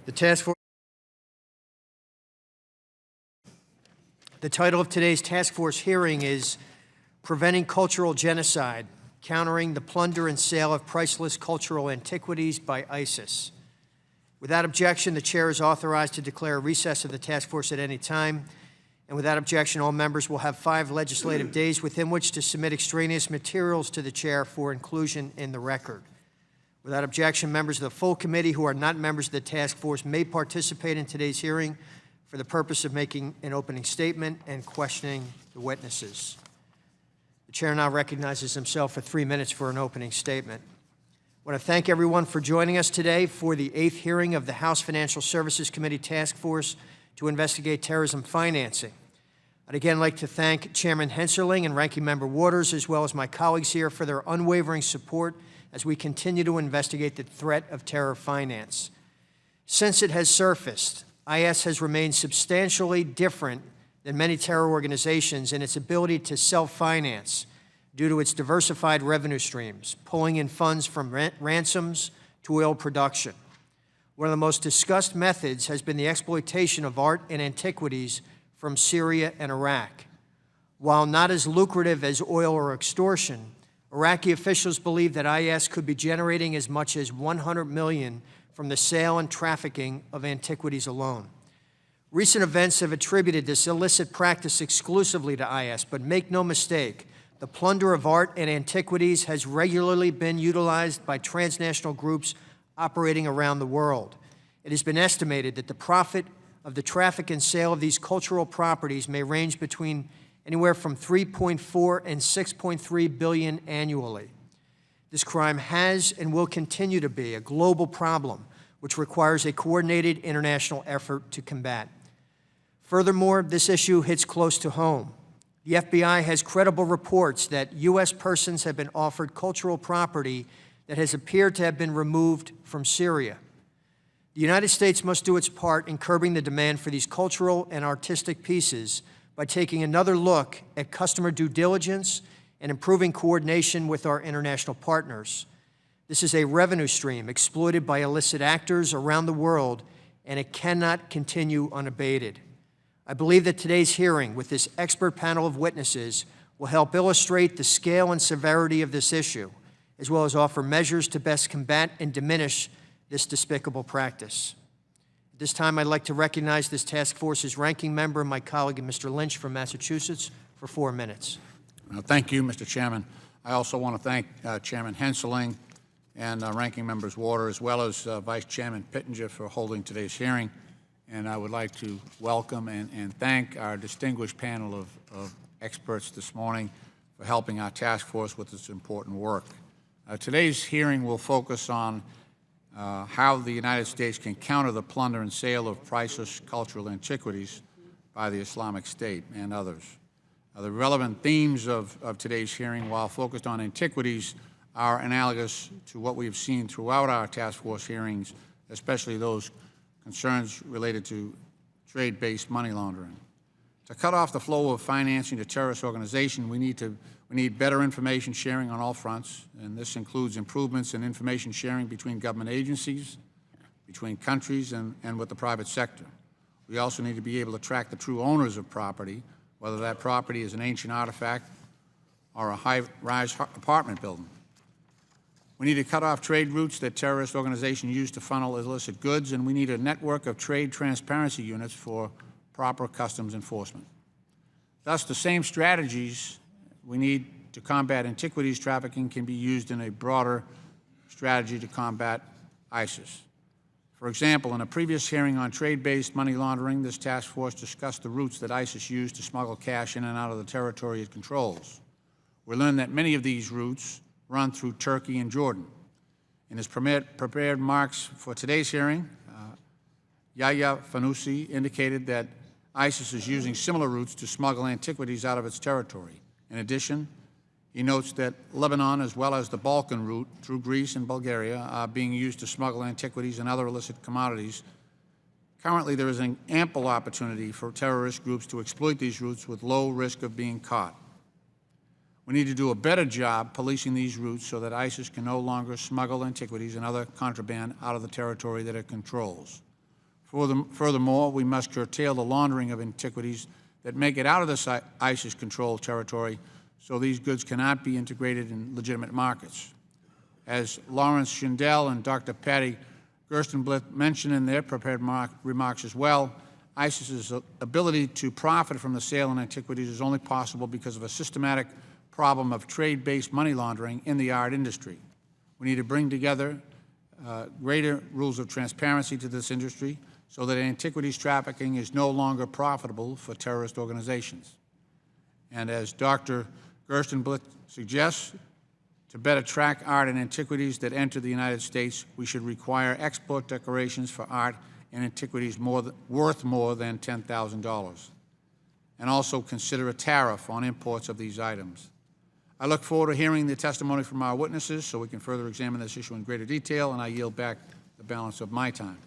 The title of today's task force hearing is Preventing Cultural Genocide, Countering the Plunder and Sale of Priceless Cultural Antiquities by ISIS. Without objection, the chair is authorized to declare a recess of the task force at any time. And without objection, all members will have 5 legislative days within which to submit extraneous materials to the chair for inclusion in the record. Without objection, members of the full committee who are not members of the task force may participate in today's hearing for the purpose of making an opening statement and questioning the witnesses. The chair now recognizes himself for 3 minutes for an opening statement. I want to thank everyone for joining us today for the 8th hearing of the House Financial Services Committee Task Force to investigate terrorism financing. I'd again like to thank Chairman Henserling and Ranking Member Waters, as well as my colleagues here, for their unwavering support as we continue to investigate the threat of terror finance. Since it has surfaced, IS has remained substantially different than many terror organizations in its ability to self-finance due to its diversified revenue streams, pulling in funds from ransoms to oil production. One of the most discussed methods has been the exploitation of art and antiquities from Syria and Iraq. While not as lucrative as oil or extortion, Iraqi officials believe that IS could be generating as much as $100 million from the sale and trafficking of antiquities alone. Recent events have attributed this illicit practice exclusively to IS, but make no mistake, the plunder of art and antiquities has regularly been utilized by transnational groups operating around the world. It has been estimated that the profit of the traffic and sale of these cultural properties may range between anywhere from $3.4 and $6.3 billion annually. This crime has and will continue to be a global problem, which requires a coordinated international effort to combat. Furthermore, this issue hits close to home. The FBI has credible reports that U.S. persons have been offered cultural property that has appeared to have been removed from Syria. The United States must do its part in curbing the demand for these cultural and artistic pieces by taking another look at customer due diligence and improving coordination with our international partners. This is a revenue stream exploited by illicit actors around the world, and it cannot continue unabated. I believe that today's hearing with this expert panel of witnesses will help illustrate the scale and severity of this issue, as well as offer measures to best combat and diminish this despicable practice. At this time, I'd like to recognize this task force's ranking member, my colleague, Mr. Lynch from Massachusetts, for 4 minutes. Thank you, Mr. Chairman. I also want to thank Chairman Henserling and Ranking Members Warder, as well as Vice Chairman Pittenger, for holding today's hearing. And I would like to welcome and thank our distinguished panel of experts this morning for helping our task force with this important work. Today's hearing will focus on how the United States can counter the plunder and sale of priceless cultural antiquities by the Islamic State and others. The relevant themes of today's hearing, while focused on antiquities, are analogous to what we've seen throughout our task force hearings, especially those concerns related to trade-based money laundering. To cut off the flow of financing to terrorist organizations, we need better information sharing on all fronts, and this includes improvements in information sharing between government agencies, between countries, and with the private sector. We also need to be able to track the true owners of property, whether that property is an ancient artifact or a high-rise apartment building. We need to cut off trade routes that terrorist organizations use to funnel illicit goods, and we need a network of trade transparency units for proper customs enforcement. Thus, the same strategies we need to combat antiquities trafficking can be used in a broader strategy to combat ISIS. For example, in a previous hearing on trade-based money laundering, this task force discussed the routes that ISIS used to smuggle cash in and out of the territory it controls. We learned that many of these routes run through Turkey and Jordan. In his prepared remarks for today's hearing, Yahya Fanusi indicated that ISIS is using similar routes to smuggle antiquities out of its territory. In addition, he notes that Lebanon, as well as the Balkan route through Greece and Bulgaria, are being used to smuggle antiquities and other illicit commodities. Currently, there is an ample opportunity for terrorist groups to exploit these routes with low risk of being caught. We need to do a better job policing these routes so that ISIS can no longer smuggle antiquities and other contraband out of the territory that it controls. Furthermore, we must curtail the laundering of antiquities that make it out of the ISIS-controlled territory, so these goods cannot be integrated in legitimate markets. As Lawrence Schindel and Dr. Patty Gerstenblith mentioned in their prepared remarks as well, ISIS's ability to profit from the sale of antiquities is only possible because of a systematic problem of trade-based money laundering in the art industry. We need to bring together greater rules of transparency to this industry so that antiquities trafficking is no longer profitable for terrorist organizations. And as Dr. Gerstenblith suggests, to better track art and antiquities that enter the United States, we should require export declarations for art and antiquities worth more than $10,000, and also consider a tariff on imports of these items. I look forward to hearing the testimony from our witnesses so we can further examine this issue in greater detail, and I yield back the balance of my time.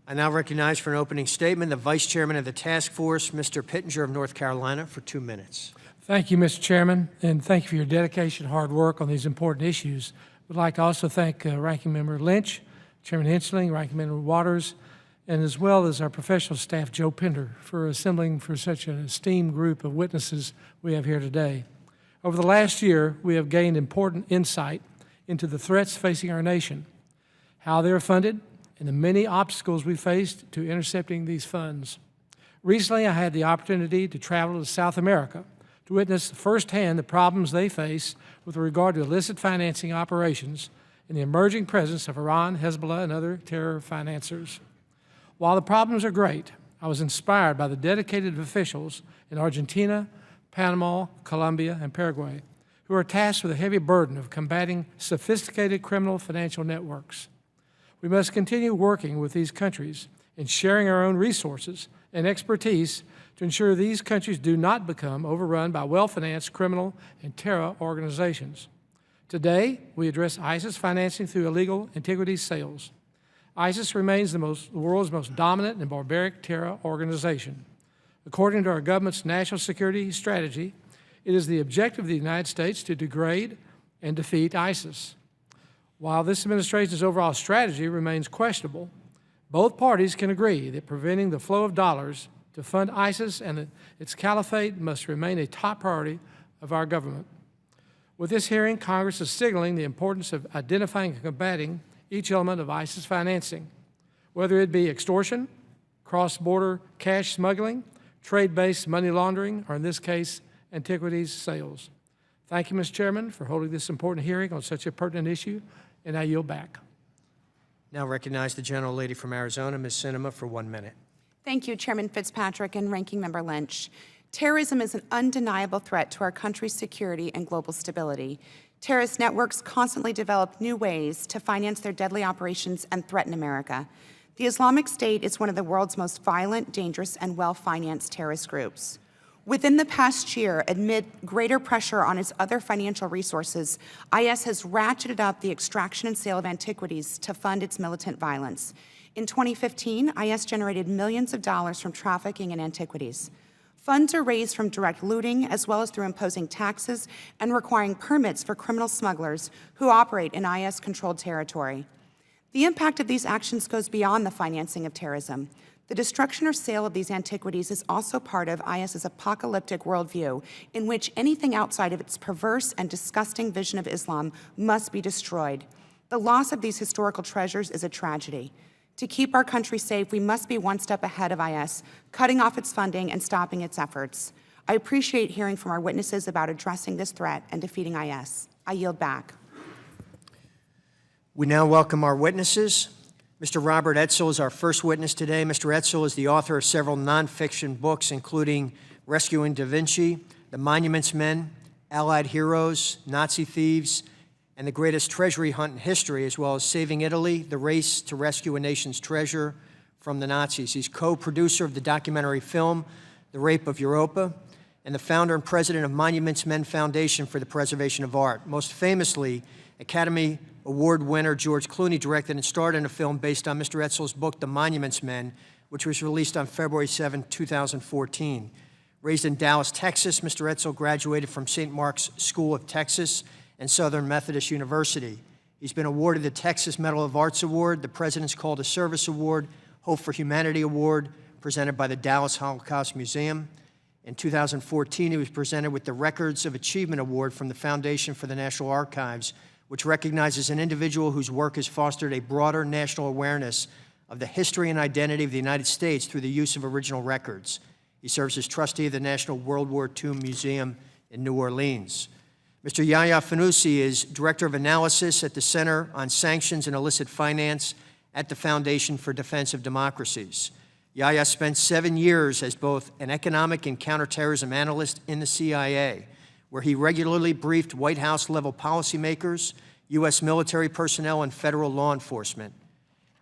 I now recognize for an opening statement the Vice Chairman of the Task Force, Mr. Pittenger of North Carolina, for 2 minutes. Thank you, Mr. Chairman, and thank you for your dedication and hard work on these important issues. We'd like to also thank Ranking Member Lynch, Chairman Hensling, Ranking Member Waters, and as well as our professional staff, Joe Pender, for assembling for such an esteemed group of witnesses we have here today. Over the last year, we have gained important insight into the threats facing our nation, how they are funded, and the many obstacles we faced to intercepting these funds. Recently, I had the opportunity to travel to South America to witness firsthand the problems they face with regard to illicit financing operations and the emerging presence of Iran, Hezbollah, and other terror financiers. While the problems are great, I was inspired by the dedicated officials in Argentina, Panama, Colombia, and Paraguay, who are tasked with the heavy burden of combating sophisticated criminal financial networks. We must continue working with these countries and sharing our own resources and expertise to ensure these countries do not become overrun by well-financed criminal and terror organizations. Today, we address ISIS financing through illegal antiquities sales. ISIS remains the world's most dominant and barbaric terror organization. According to our government's national security strategy, it is the objective of the United States to degrade and defeat ISIS. While this administration's overall strategy remains questionable, both parties can agree that preventing the flow of dollars to fund ISIS and its caliphate must remain a top priority of our government. With this hearing, Congress is signaling the importance of identifying and combating each element of ISIS financing, whether it be extortion, cross-border cash smuggling, trade-based money laundering, or in this case, antiquities sales. Thank you, Mr. Chairman, for holding this important hearing on such a pertinent issue, and I yield back. Now recognize the gentlelady from Arizona, Ms. Sinema, for 1 minute. Thank you, Chairman Fitzpatrick and Ranking Member Lynch. Terrorism is an undeniable threat to our country's security and global stability. Terrorist networks constantly develop new ways to finance their deadly operations and threaten America. The Islamic State is one of the world's most violent, dangerous, and well-financed terrorist groups. Within the past year, amid greater pressure on its other financial resources, IS has ratcheted up the extraction and sale of antiquities to fund its militant violence. In 2015, IS generated millions of dollars from trafficking in antiquities. Funds are raised from direct looting, as well as through imposing taxes and requiring permits for criminal smugglers who operate in IS-controlled territory. The impact of these actions goes beyond the financing of terrorism. The destruction or sale of these antiquities is also part of IS's apocalyptic worldview, in which anything outside of its perverse and disgusting vision of Islam must be destroyed. The loss of these historical treasures is a tragedy. To keep our country safe, we must be one step ahead of IS, cutting off its funding and stopping its efforts. I appreciate hearing from our witnesses about addressing this threat and defeating IS. I yield back. We now welcome our witnesses. Mr. Robert Edsel is our first witness today. Mr. Edsel is the author of several nonfiction books, including Rescuing Da Vinci, The Monuments Men, Allied Heroes, Nazi Thieves, and The Greatest Treasury Hunt in History, as well as Saving Italy, The Race to Rescue a Nation's Treasure from the Nazis. He's co-producer of the documentary film, The Rape of Europa, and the founder and president of Monuments Men Foundation for the Preservation of Art. Most famously, Academy Award winner George Clooney directed and starred in a film based on Mr. Edsel's book, The Monuments Men, which was released on February 7, 2014. Raised in Dallas, Texas, Mr. Edsel graduated from St. Mark's School of Texas and Southern Methodist University. He's been awarded the Texas Medal of Arts Award, the President's Call to Service Award, Hope for Humanity Award, presented by the Dallas Holocaust Museum. In 2014, he was presented with the Records of Achievement Award from the Foundation for the National Archives, which recognizes an individual whose work has fostered a broader national awareness of the history and identity of the United States through the use of original records. He serves as trustee of the National World War II Museum in New Orleans. Mr. Yahya Fanoussi is Director of Analysis at the Center on Sanctions and Illicit Finance at the Foundation for Defense of Democracies. Yahya spent 7 years as both an economic and counterterrorism analyst in the CIA, where he regularly briefed White House-level policymakers, U.S. military personnel, and federal law enforcement.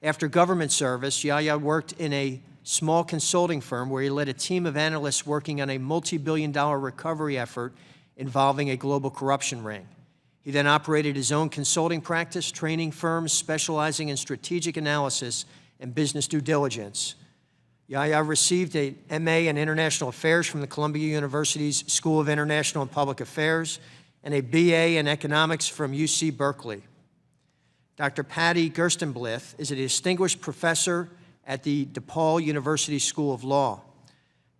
After government service, Yahya worked in a small consulting firm where he led a team of analysts working on a multi-billion-dollar recovery effort involving a global corruption ring. He then operated his own consulting practice, training firms specializing in strategic analysis and business due diligence. Yahya received a MA in International Affairs from the Columbia University's School of International and Public Affairs and a BA in Economics from UC Berkeley. Dr. Patty Gerstenblith is a distinguished professor at the DePaul University School of Law.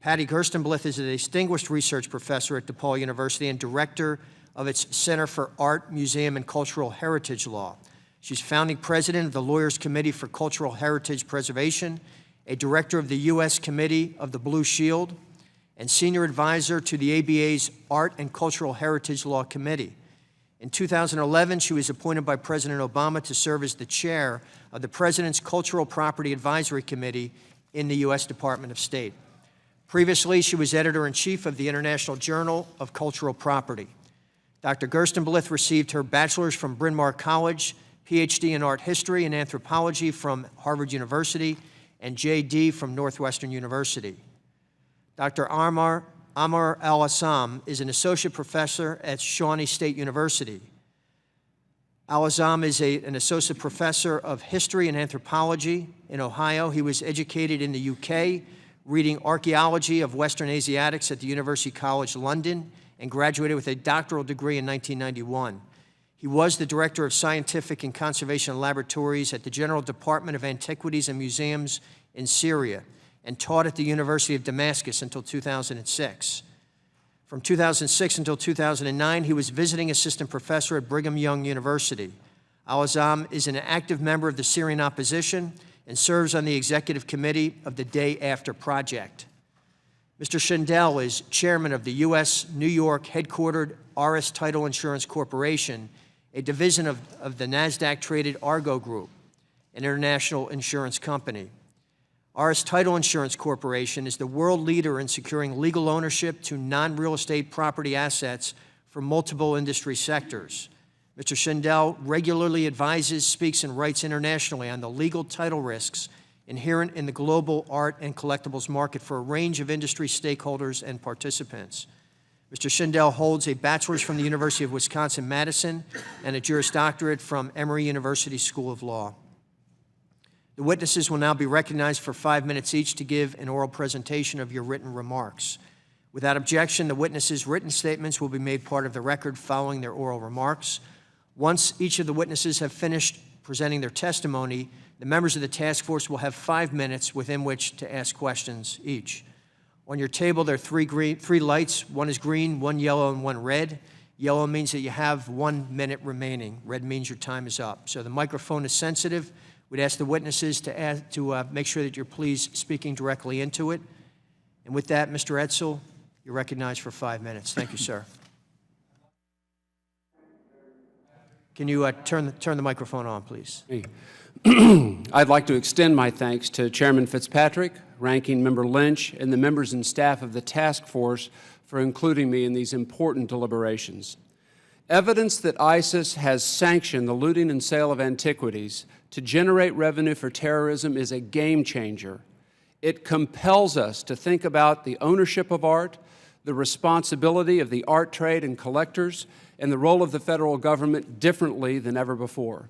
Patty Gerstenblith is a distinguished research professor at DePaul University and director of its Center for Art, Museum, and Cultural Heritage Law. She's founding president of the Lawyers Committee for Cultural Heritage Preservation, a director of the U.S. Committee of the Blue Shield, and senior advisor to the ABA's Art and Cultural Heritage Law Committee. In 2011, she was appointed by President Obama to serve as the chair of the President's Cultural Property Advisory Committee in the U.S. Department of State. Previously, she was editor-in-chief of the International Journal of Cultural Property. Dr. Gerstenblith received her bachelor's from Bryn Mawr College, PhD in art history and anthropology from Harvard University, and JD from Northwestern University. Dr. Amar Al-Assam is an associate professor at Shawnee State University. Al-Assam is an associate professor of history and anthropology in Ohio. He was educated in the UK, reading archaeology of Western Asiatics at the University College London, and graduated with a doctoral degree in 1991. He was the Director of Scientific and Conservation Laboratories at the General Department of Antiquities and Museums in Syria and taught at the University of Damascus until 2006. From 2006 until 2009, he was visiting assistant professor at Brigham Young University. Al-Assam is an active member of the Syrian opposition and serves on the executive committee of the Day After Project. Mr. Schindel is chairman of the U.S. New York headquartered RS Title Insurance Corporation, a division of the NASDAQ-traded Argo Group, an international insurance company. RS Title Insurance Corporation is the world leader in securing legal ownership to non-real estate property assets for multiple industry sectors. Mr. Schindel regularly advises, speaks, and writes internationally on the legal title risks inherent in the global art and collectibles market for a range of industry stakeholders and participants. Mr. Schindel holds a bachelor's from the University of Wisconsin-Madison and a Juris Doctorate from Emory University School of Law. The witnesses will now be recognized for 5 minutes each to give an oral presentation of your written remarks. Without objection, the witnesses' written statements will be made part of the record following their oral remarks. Once each of the witnesses have finished presenting their testimony, the members of the task force will have 5 minutes within which to ask questions each. On your table, there are three lights. One is green, one yellow, and one red. Yellow means that you have 1 minute remaining. Red means your time is up. So the microphone is sensitive. We'd ask the witnesses to make sure that you're please speaking directly into it. And with that, Mr. Edsel, you're recognized for 5 minutes. Thank you, sir. Can you turn the microphone on, please? I'd like to extend my thanks to Chairman Fitzpatrick, Ranking Member Lynch, and the members and staff of the task force for including me in these important deliberations. Evidence that ISIS has sanctioned the looting and sale of antiquities to generate revenue for terrorism is a game changer. It compels us to think about the ownership of art, the responsibility of the art trade and collectors, and the role of the federal government differently than ever before.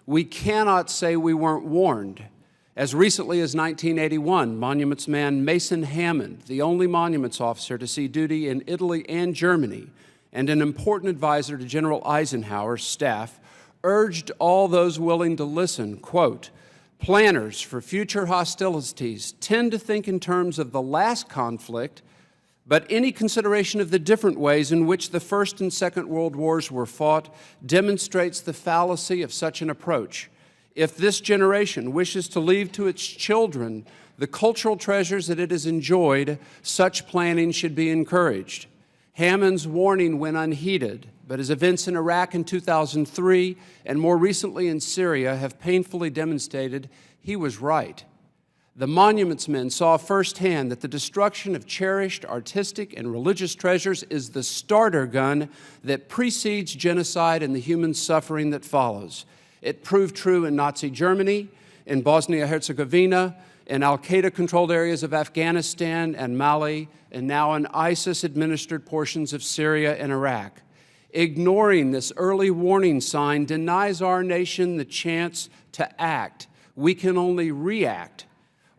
We cannot say we weren't warned. As recently as 1981, monuments man Mason Hammond, the only monuments officer to see duty in Italy and Germany, and an important advisor to General Eisenhower's staff, urged all those willing to listen, quote, Planners for future hostilities tend to think in terms of the last conflict, but any consideration of the different ways in which the First and Second World Wars were fought demonstrates the fallacy of such an approach. If this generation wishes to leave to its children the cultural treasures that it has enjoyed, such planning should be encouraged. Hammond's warning went unheeded, but as events in Iraq in 2003 and more recently in Syria have painfully demonstrated, he was right. The Monuments Men saw firsthand that the destruction of cherished artistic and religious treasures is the starter gun that precedes genocide and the human suffering that follows. It proved true in Nazi Germany, in Bosnia-Herzegovina, in al-Qaeda-controlled areas of Afghanistan and Mali, and now in ISIS-administered portions of Syria and Iraq. Ignoring this early warning sign denies our nation the chance to act. We can only react.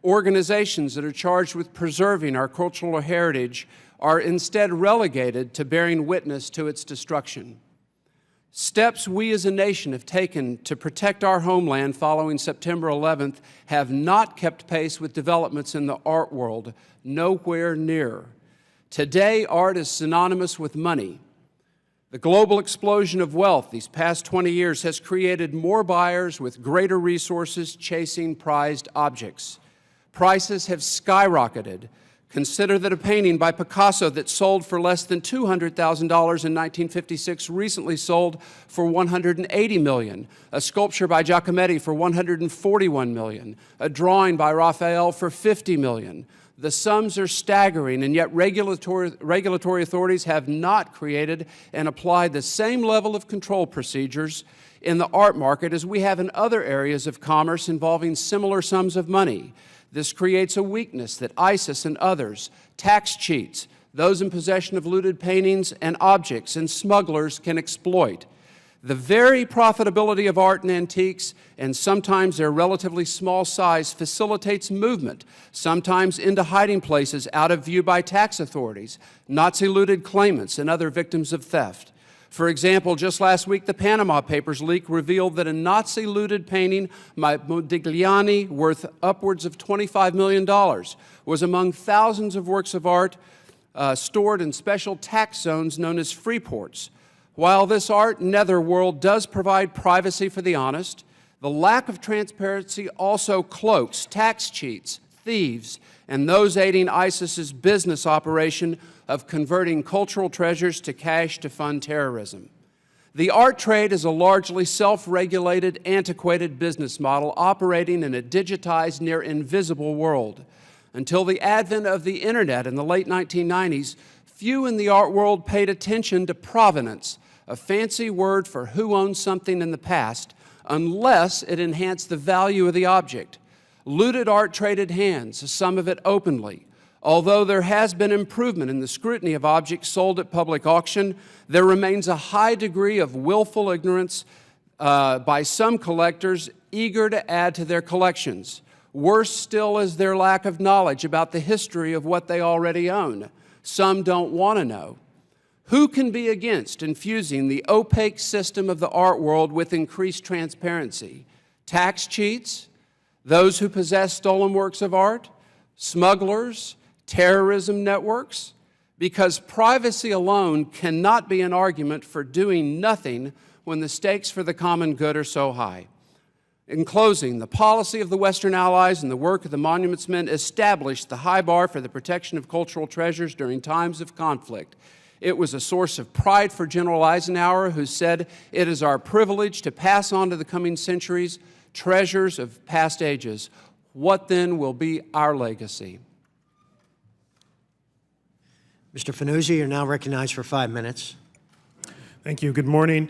Organizations that are charged with preserving our cultural heritage are instead relegated to bearing witness to its destruction. Steps we as a nation have taken to protect our homeland following September 11th have not kept pace with developments in the art world, nowhere near. Today, art is synonymous with money. The global explosion of wealth these past 20 years has created more buyers with greater resources chasing prized objects. Prices have skyrocketed. Consider that a painting by Picasso that sold for less than $200,000 in 1956 recently sold for $180 million, a sculpture by Giacometti for $141 million, a drawing by Raphael for $50 million. The sums are staggering, and yet regulatory authorities have not created and applied the same level of control procedures in the art market as we have in other areas of commerce involving similar sums of money. This creates a weakness that ISIS and others, tax cheats, those in possession of looted paintings and objects, and smugglers can exploit. The very profitability of art and antiques, and sometimes their relatively small size, facilitates movement, sometimes into hiding places out of view by tax authorities, Nazi-looted claimants, and other victims of theft. For example, just last week, the Panama Papers leak revealed that a Nazi-looted painting by Modigliani worth upwards of $25 million was among thousands of works of art stored in special tax zones known as free ports. While this art netherworld does provide privacy for the honest, the lack of transparency also cloaks tax cheats, thieves, and those aiding ISIS's business operation of converting cultural treasures to cash to fund terrorism. The art trade is a largely self-regulated, antiquated business model operating in a digitized, near invisible world. Until the advent of the internet in the late 1990s, few in the art world paid attention to provenance, a fancy word for who owned something in the past, unless it enhanced the value of the object. Looted art traded hands, some of it openly. Although there has been improvement in the scrutiny of objects sold at public auction, there remains a high degree of willful ignorance by some collectors eager to add to their collections. Worse still is their lack of knowledge about the history of what they already own. Some don't want to know. Who can be against infusing the opaque system of the art world with increased transparency? Tax cheats? Those who possess stolen works of art? Smugglers? Terrorism networks? Because privacy alone cannot be an argument for doing nothing when the stakes for the common good are so high. In closing, the policy of the Western Allies and the work of the Monuments Men established the high bar for the protection of cultural treasures during times of conflict. It was a source of pride for General Eisenhower, who said, "It is our privilege to pass on to the coming centuries treasures of past ages." What then will be our legacy? Mr. Fanuzzi, you're now recognized for 5 minutes. Thank you. Good morning.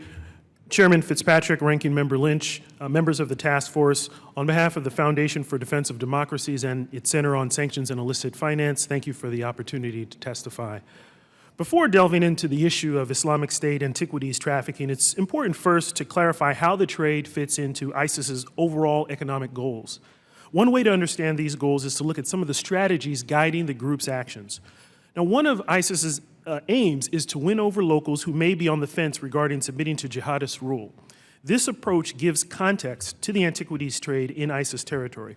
Chairman Fitzpatrick, Ranking Member Lynch, members of the task force, on behalf of the Foundation for Defense of Democracies and its Center on Sanctions and Illicit Finance, thank you for the opportunity to testify. Before delving into the issue of Islamic State antiquities trafficking, it's important first to clarify how the trade fits into ISIS's overall economic goals. One way to understand these goals is to look at some of the strategies guiding the group's actions. Now, one of ISIS's aims is to win over locals who may be on the fence regarding submitting to jihadist rule. This approach gives context to the antiquities trade in ISIS territory.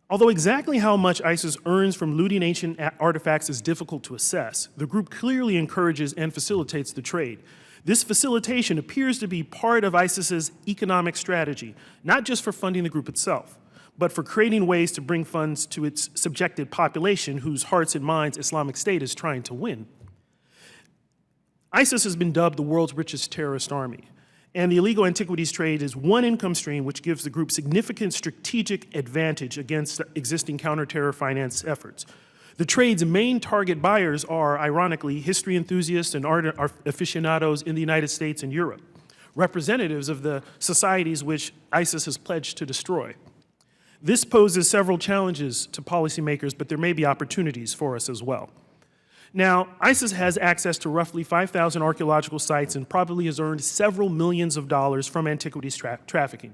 Although exactly how much ISIS earns from looting ancient artifacts is difficult to assess, the group clearly encourages and facilitates the trade. This facilitation appears to be part of ISIS's economic strategy, not just for funding the group itself, but for creating ways to bring funds to its subjected population whose hearts and minds Islamic State is trying to win. ISIS has been dubbed the world's richest terrorist army, and the illegal antiquities trade is one income stream which gives the group significant strategic advantage against existing counter-terror finance efforts. The trade's main target buyers are, ironically, history enthusiasts and art aficionados in the United States and Europe, representatives of the societies which ISIS has pledged to destroy. This poses several challenges to policymakers, but there may be opportunities for us as well. Now, ISIS has access to roughly 5,000 archaeological sites and probably has earned several millions of dollars from antiquities trafficking.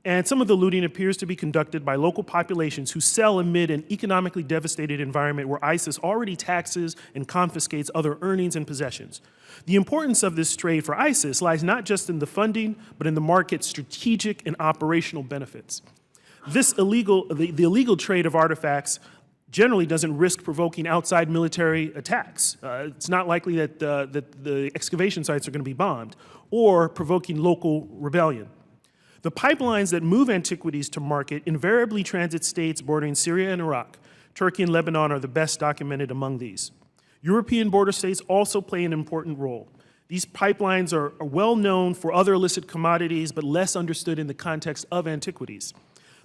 And some of the looting appears to be conducted by local populations who sell amid an economically devastated environment where ISIS already taxes and confiscates other earnings and possessions. The importance of this trade for ISIS lies not just in the funding, but in the market's strategic and operational benefits. The illegal trade of artifacts generally doesn't risk provoking outside military attacks. It's not likely that the excavation sites are going to be bombed or provoking local rebellion. The pipelines that move antiquities to market invariably transit states bordering Syria and Iraq. Turkey and Lebanon are the best documented among these. European border states also play an important role. These pipelines are well known for other illicit commodities, but less understood in the context of antiquities.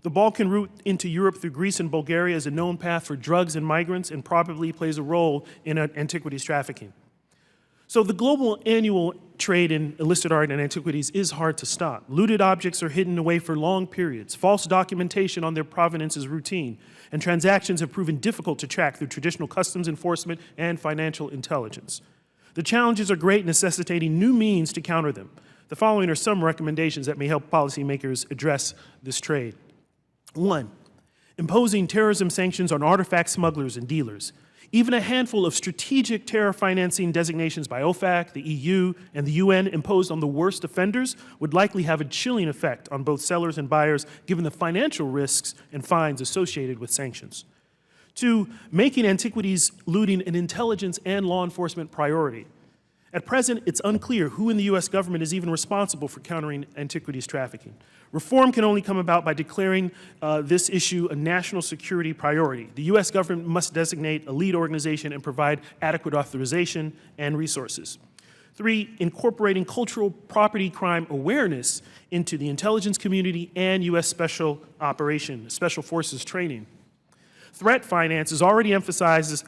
The Balkan route into Europe through Greece and Bulgaria is a known path for drugs and migrants and probably plays a role in antiquities trafficking. So the global annual trade in illicit art and antiquities is hard to stop. Looted objects are hidden away for long periods. False documentation on their provenance is routine, and transactions have proven difficult to track through traditional customs enforcement and financial intelligence. The challenges are great, necessitating new means to counter them. The following are some recommendations that may help policymakers address this trade. 1, imposing terrorism sanctions on artifact smugglers and dealers. Even a handful of strategic terror financing designations by OFAC, the EU, and the UN imposed on the worst offenders would likely have a chilling effect on both sellers and buyers, given the financial risks and fines associated with sanctions. 2, making antiquities looting an intelligence and law enforcement priority. At present, it's unclear who in the U.S. government is even responsible for countering antiquities trafficking. Reform can only come about by declaring this issue a national security priority. The U.S. government must designate a lead organization and provide adequate authorization and resources. 3, incorporating cultural property crime awareness into the intelligence community and U.S. Special Forces training. Threat finance is already emphasized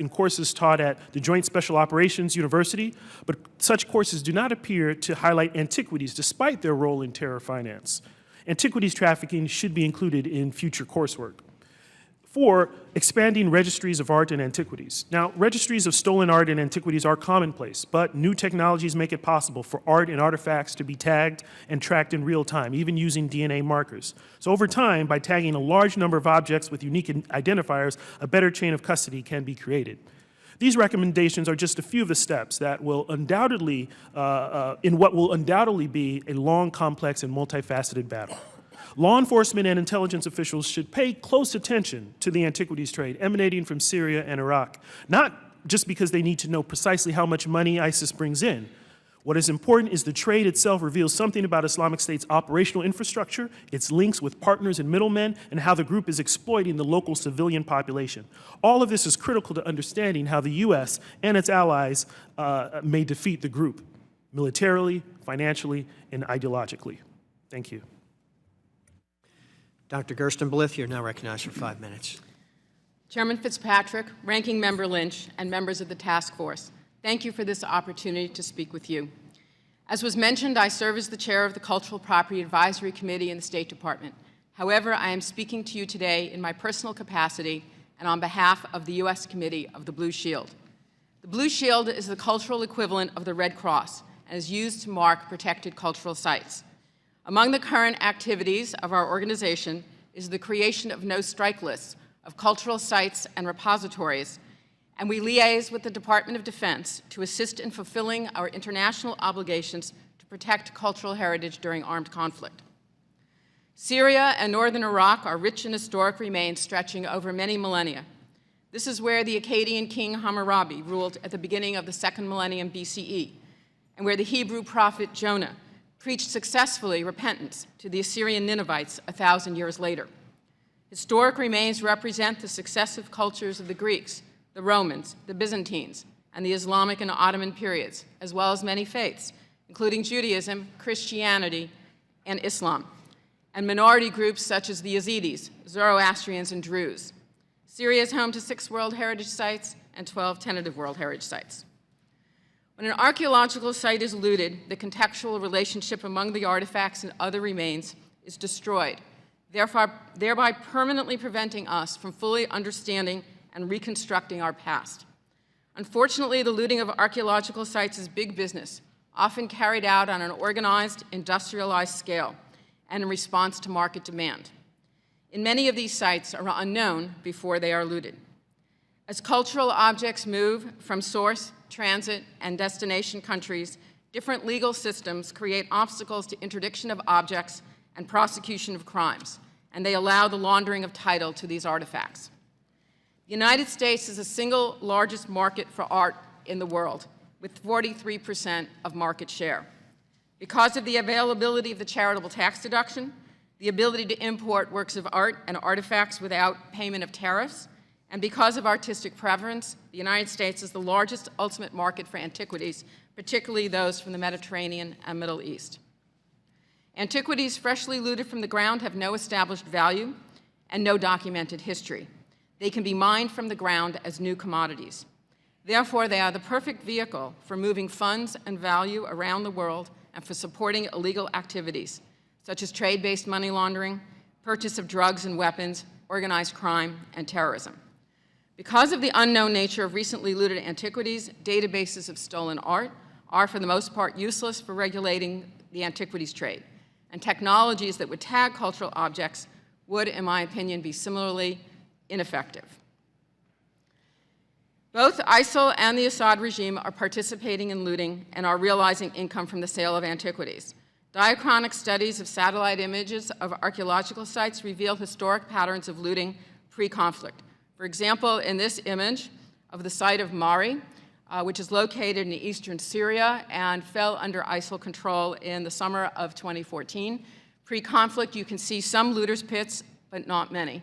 in courses taught at the Joint Special Operations University, but such courses do not appear to highlight antiquities despite their role in terror finance. Antiquities trafficking should be included in future coursework. 4, expanding registries of art and antiquities. Now, registries of stolen art and antiquities are commonplace, but new technologies make it possible for art and artifacts to be tagged and tracked in real time, even using DNA markers. So over time, by tagging a large number of objects with unique identifiers, a better chain of custody can be created. These recommendations are just a few of the steps that will undoubtedly, in what will undoubtedly be a long, complex, and multifaceted battle. Law enforcement and intelligence officials should pay close attention to the antiquities trade emanating from Syria and Iraq, not just because they need to know precisely how much money ISIS brings in. What is important is the trade itself reveals something about Islamic State's operational infrastructure, its links with partners and middlemen, and how the group is exploiting the local civilian population. All of this is critical to understanding how the U.S. and its allies may defeat the group, militarily, financially, and ideologically. Thank you. Dr. Gerstenblith, you're now recognized for 5 minutes. Chairman Fitzpatrick, Ranking Member Lynch, and members of the task force, thank you for this opportunity to speak with you. As was mentioned, I serve as the chair of the Cultural Property Advisory Committee in the State Department. However, I am speaking to you today in my personal capacity and on behalf of the U.S. Committee of the Blue Shield. The Blue Shield is the cultural equivalent of the Red Cross and is used to mark protected cultural sites. Among the current activities of our organization is the creation of no-strike lists of cultural sites and repositories, and we liaise with the Department of Defense to assist in fulfilling our international obligations to protect cultural heritage during armed conflict. Syria and northern Iraq are rich in historic remains stretching over many millennia. This is where the Akkadian king Hammurabi ruled at the beginning of the 2nd millennium BCE, and where the Hebrew prophet Jonah preached successfully repentance to the Assyrian Ninevites 1,000 years later. Historic remains represent the successive cultures of the Greeks, the Romans, the Byzantines, and the Islamic and Ottoman periods, as well as many faiths, including Judaism, Christianity, and Islam, and minority groups such as the Yazidis, Zoroastrians, and Druze. Syria is home to 6 World Heritage Sites and 12 tentative World Heritage Sites. When an archaeological site is looted, the contextual relationship among the artifacts and other remains is destroyed, thereby permanently preventing us from fully understanding and reconstructing our past. Unfortunately, the looting of archaeological sites is big business, often carried out on an organized, industrialized scale and in response to market demand. In many of these sites are unknown before they are looted. As cultural objects move from source, transit, and destination countries, different legal systems create obstacles to interdiction of objects and prosecution of crimes, and they allow the laundering of title to these artifacts. The United States is the single largest market for art in the world, with 43% of market share. Because of the availability of the charitable tax deduction, the ability to import works of art and artifacts without payment of tariffs, and because of artistic preference, the United States is the largest ultimate market for antiquities, particularly those from the Mediterranean and Middle East. Antiquities freshly looted from the ground have no established value and no documented history. They can be mined from the ground as new commodities. Therefore, they are the perfect vehicle for moving funds and value around the world and for supporting illegal activities, such as trade-based money laundering, purchase of drugs and weapons, organized crime, and terrorism. Because of the unknown nature of recently looted antiquities, databases of stolen art are, for the most part, useless for regulating the antiquities trade, and technologies that would tag cultural objects would, in my opinion, be similarly ineffective. Both ISIL and the Assad regime are participating in looting and are realizing income from the sale of antiquities. Diachronic studies of satellite images of archaeological sites reveal historic patterns of looting pre-conflict. For example, in this image of the site of Mari, which is located in eastern Syria and fell under ISIL control in the summer of 2014. Pre-conflict, you can see some looters' pits, but not many.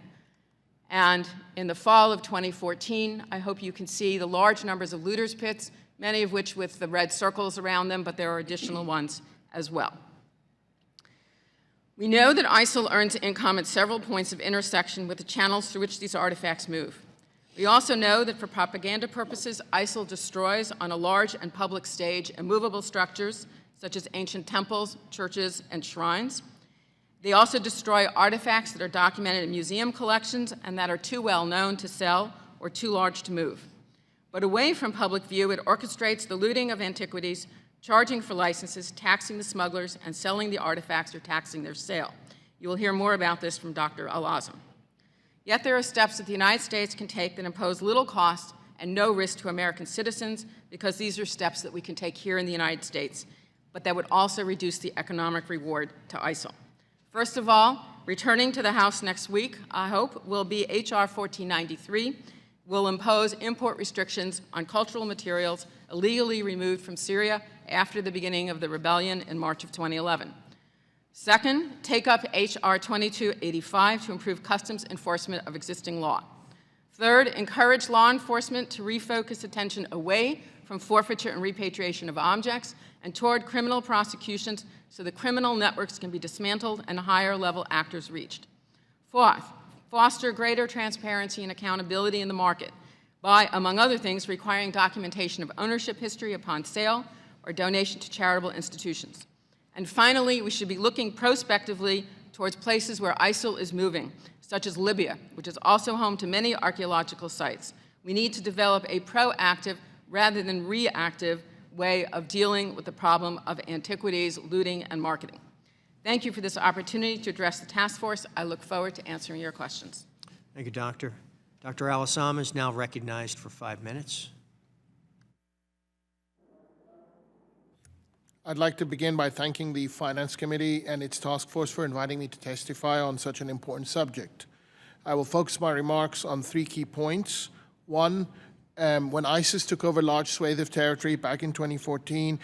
And in the fall of 2014, I hope you can see the large numbers of looters' pits, many of which with the red circles around them, but there are additional ones as well. We know that ISIL earns income at several points of intersection with the channels through which these artifacts move. We also know that for propaganda purposes, ISIL destroys on a large and public stage immovable structures such as ancient temples, churches, and shrines. They also destroy artifacts that are documented in museum collections and that are too well known to sell or too large to move. But away from public view, it orchestrates the looting of antiquities, charging for licenses, taxing the smugglers, and selling the artifacts or taxing their sale. You will hear more about this from Dr. Al-Azam. Yet there are steps that the United States can take that impose little cost and no risk to American citizens, because these are steps that we can take here in the United States, but that would also reduce the economic reward to ISIL. First of all, returning to the House next week, I hope, will be H.R. 1493, will impose import restrictions on cultural materials illegally removed from Syria after the beginning of the rebellion in March of 2011. Second, take up H.R. 2285 to improve customs enforcement of existing law. Third, encourage law enforcement to refocus attention away from forfeiture and repatriation of objects and toward criminal prosecutions so the criminal networks can be dismantled and higher-level actors reached. Fourth, foster greater transparency and accountability in the market by, among other things, requiring documentation of ownership history upon sale or donation to charitable institutions. And finally, we should be looking prospectively towards places where ISIL is moving, such as Libya, which is also home to many archaeological sites. We need to develop a proactive rather than reactive way of dealing with the problem of antiquities, looting, and marketing. Thank you for this opportunity to address the task force. I look forward to answering your questions. Thank you, Doctor. Dr. Al-Assam is now recognized for 5 minutes. I'd like to begin by thanking the Finance Committee and its task force for inviting me to testify on such an important subject. I will focus my remarks on 3 key points. One, when ISIS took over large swathe of territory back in 2014,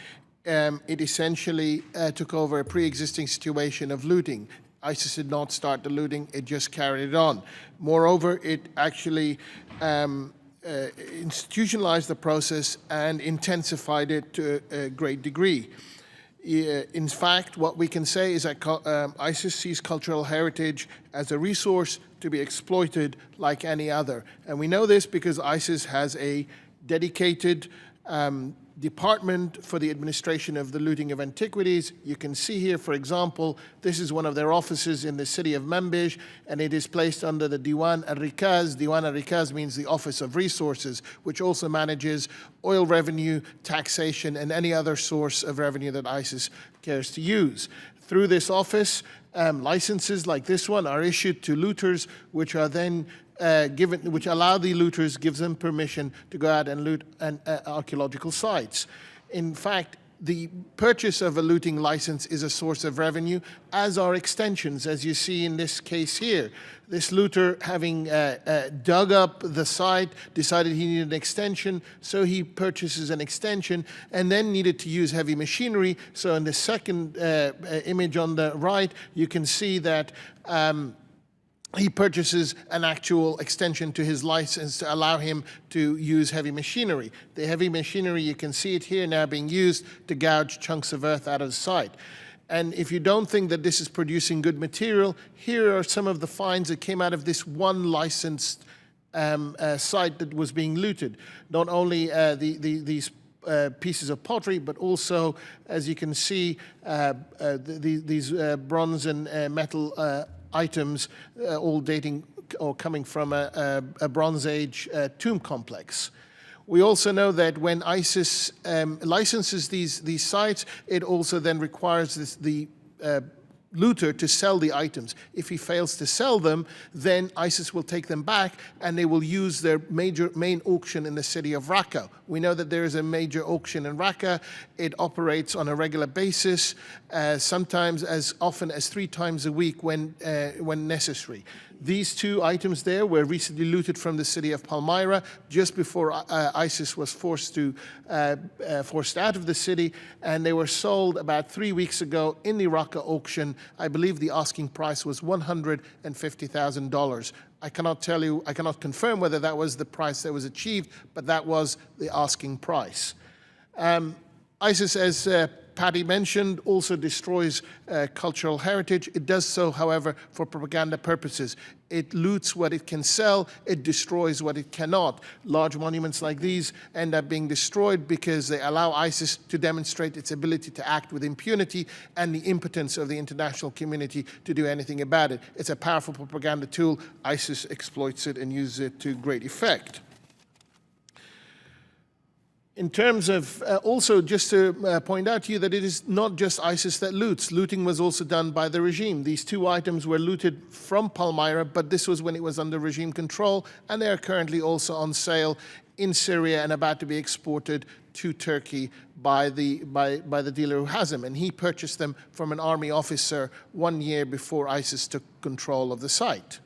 it essentially took over a pre-existing situation of looting. ISIS did not start the looting, it just carried it on. Moreover, it actually institutionalized the process and intensified it to a great degree. In fact, what we can say is that ISIS sees cultural heritage as a resource to be exploited like any other. And we know this because ISIS has a dedicated department for the administration of the looting of antiquities. You can see here, for example, this is one of their offices in the city of Manbij, and it is placed under the Diwan al-Rikaz. Diwan al-Rikaz means the Office of Resources, which also manages oil revenue, taxation, and any other source of revenue that ISIS cares to use. Through this office, licenses like this one are issued to looters, which are then which allow the looters, gives them permission to go out and loot archaeological sites. In fact, the purchase of a looting license is a source of revenue, as are extensions, as you see in this case here. This looter, having dug up the site, decided he needed an extension, so he purchases an extension, and then needed to use heavy machinery. So in the second image on the right, you can see that he purchases an actual extension to his license to allow him to use heavy machinery. The heavy machinery, you can see it here now being used to gouge chunks of earth out of the site. And if you don't think that this is producing good material, here are some of the finds that came out of this one licensed site that was being looted. Not only these pieces of pottery, but also, as you can see, these bronze and metal items, all dating or coming from a Bronze Age tomb complex. We also know that when ISIS licenses these sites, it also then requires the looter to sell the items. If he fails to sell them, then ISIS will take them back and they will use their main auction in the city of Raqqa. We know that there is a major auction in Raqqa. It operates on a regular basis, sometimes as often as 3 times a week when necessary. These 2 items there were recently looted from the city of Palmyra just before ISIS was forced out of the city, and they were sold about 3 weeks ago in the Raqqa auction. I believe the asking price was $150,000. I cannot confirm whether that was the price that was achieved, but that was the asking price. ISIS, as Patty mentioned, also destroys cultural heritage. It does so, however, for propaganda purposes. It loots what it can sell, it destroys what it cannot. Large monuments like these end up being destroyed because they allow ISIS to demonstrate its ability to act with impunity and the impotence of the international community to do anything about it. It's a powerful propaganda tool. ISIS exploits it and uses it to great effect. In terms of, also just to point out to you that it is not just ISIS that loots. Looting was also done by the regime. These 2 items were looted from Palmyra, but this was when it was under regime control, and they are currently also on sale in Syria and about to be exported to Turkey by the dealer who has them. And he purchased them from an army officer 1 year before ISIS took control of the site.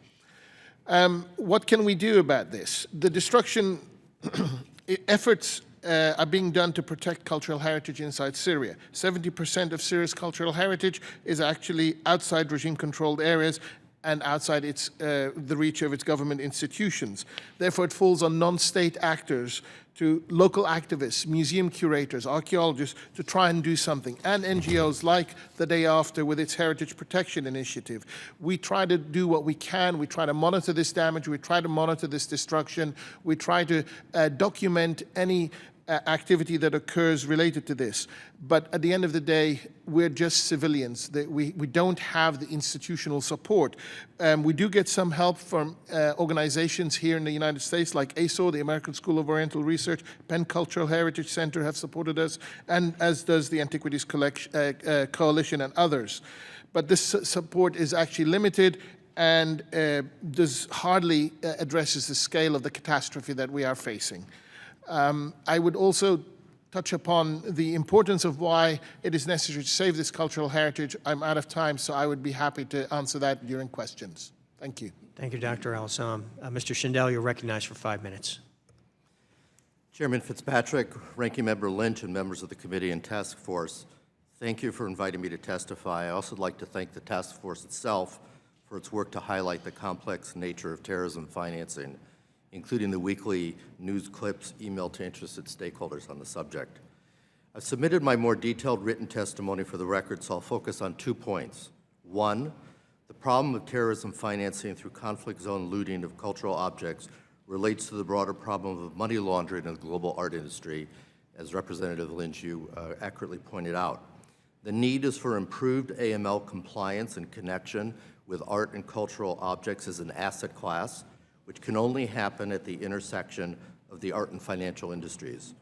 What can we do about this? The destruction efforts are being done to protect cultural heritage inside Syria. 70% of Syria's cultural heritage is actually outside regime-controlled areas and outside the reach of its government institutions. Therefore, it falls on non-state actors, to local activists, museum curators, archaeologists, to try and do something, and NGOs like The Day After with its Heritage Protection Initiative. We try to do what we can. We try to monitor this damage. We try to monitor this destruction. We try to document any activity that occurs related to this. But at the end of the day, we're just civilians. We don't have the institutional support. We do get some help from organizations here in the United States, like ASO, the American School of Oriental Research, Penn Cultural Heritage Center have supported us, and as does the Antiquities Coalition and others. But this support is actually limited and hardly addresses the scale of the catastrophe that we are facing. I would also touch upon the importance of why it is necessary to save this cultural heritage. I'm out of time, so I would be happy to answer that during questions. Thank you. Thank you, Dr. Al-Assam. Mr. Shindell, you're recognized for 5 minutes. Chairman Fitzpatrick, Ranking Member Lynch, and members of the committee and task force, thank you for inviting me to testify. I also would like to thank the task force itself for its work to highlight the complex nature of terrorism financing, including the weekly news clips emailed to interested stakeholders on the subject. I've submitted my more detailed written testimony for the record, so I'll focus on 2 points. One, the problem of terrorism financing through conflict zone looting of cultural objects relates to the broader problem of money laundering in the global art industry, as Representative Lynch, you accurately pointed out. The need is for improved AML compliance and connection with art and cultural objects as an asset class, which can only happen at the intersection of the art and financial industries.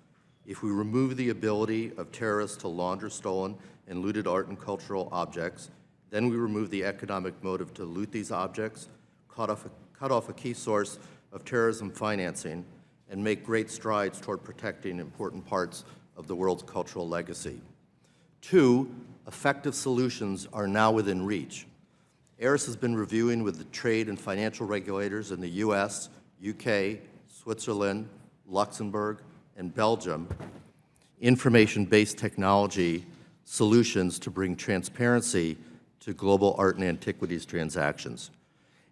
If we remove the ability of terrorists to launder stolen and looted art and cultural objects, then we remove the economic motive to loot these objects, cut off a key source of terrorism financing, and make great strides toward protecting important parts of the world's cultural legacy. 2, effective solutions are now within reach. ARIS has been reviewing with the trade and financial regulators in the US, UK, Switzerland, Luxembourg, and Belgium information-based technology solutions to bring transparency to global art and antiquities transactions.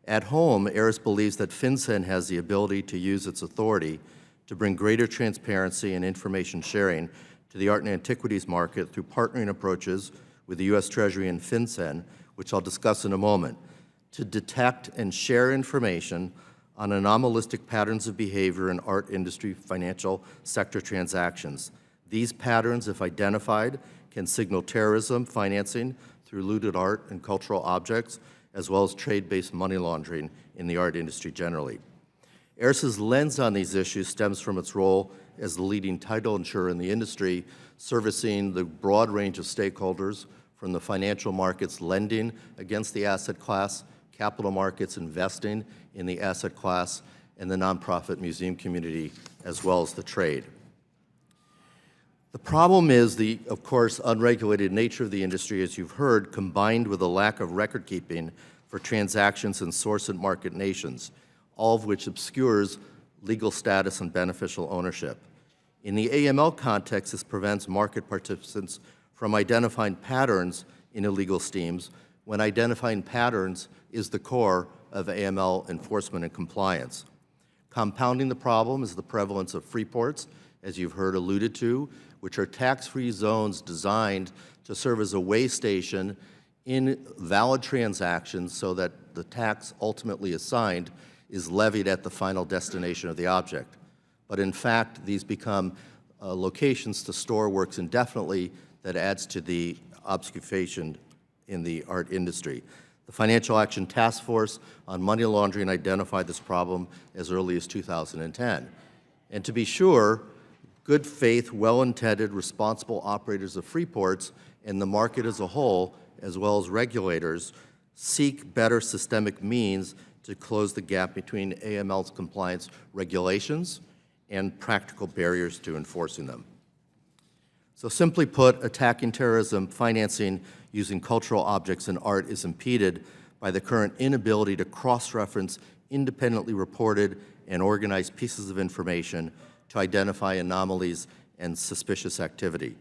At home, ARIS believes that FinCEN has the ability to use its authority to bring greater transparency and information sharing to the art and antiquities market through partnering approaches with the U.S. Treasury and FinCEN, which I'll discuss in a moment, to detect and share information on anomalistic patterns of behavior in art industry financial sector transactions. These patterns, if identified, can signal terrorism financing through looted art and cultural objects, as well as trade-based money laundering in the art industry generally. ARIS's lens on these issues stems from its role as the leading title insurer in the industry, servicing the broad range of stakeholders from the financial markets lending against the asset class, capital markets investing in the asset class, and the nonprofit museum community, as well as the trade. The problem is the, of course, unregulated nature of the industry, as you've heard, combined with a lack of record keeping for transactions in source and market nations, all of which obscures legal status and beneficial ownership. In the AML context, this prevents market participants from identifying patterns in illegal schemes when identifying patterns is the core of AML enforcement and compliance. Compounding the problem is the prevalence of free ports, as you've heard alluded to, which are tax-free zones designed to serve as a way station in valid transactions so that the tax ultimately assigned is levied at the final destination of the object. But in fact, these become locations to store works indefinitely that adds to the obfuscation in the art industry. The Financial Action Task Force on Money Laundering identified this problem as early as 2010. And to be sure, good faith, well-intended, responsible operators of free ports and the market as a whole, as well as regulators, seek better systemic means to close the gap between AML's compliance regulations and practical barriers to enforcing them. So simply put, attacking terrorism financing using cultural objects and art is impeded by the current inability to cross-reference independently reported and organized pieces of information to identify anomalies and suspicious activity.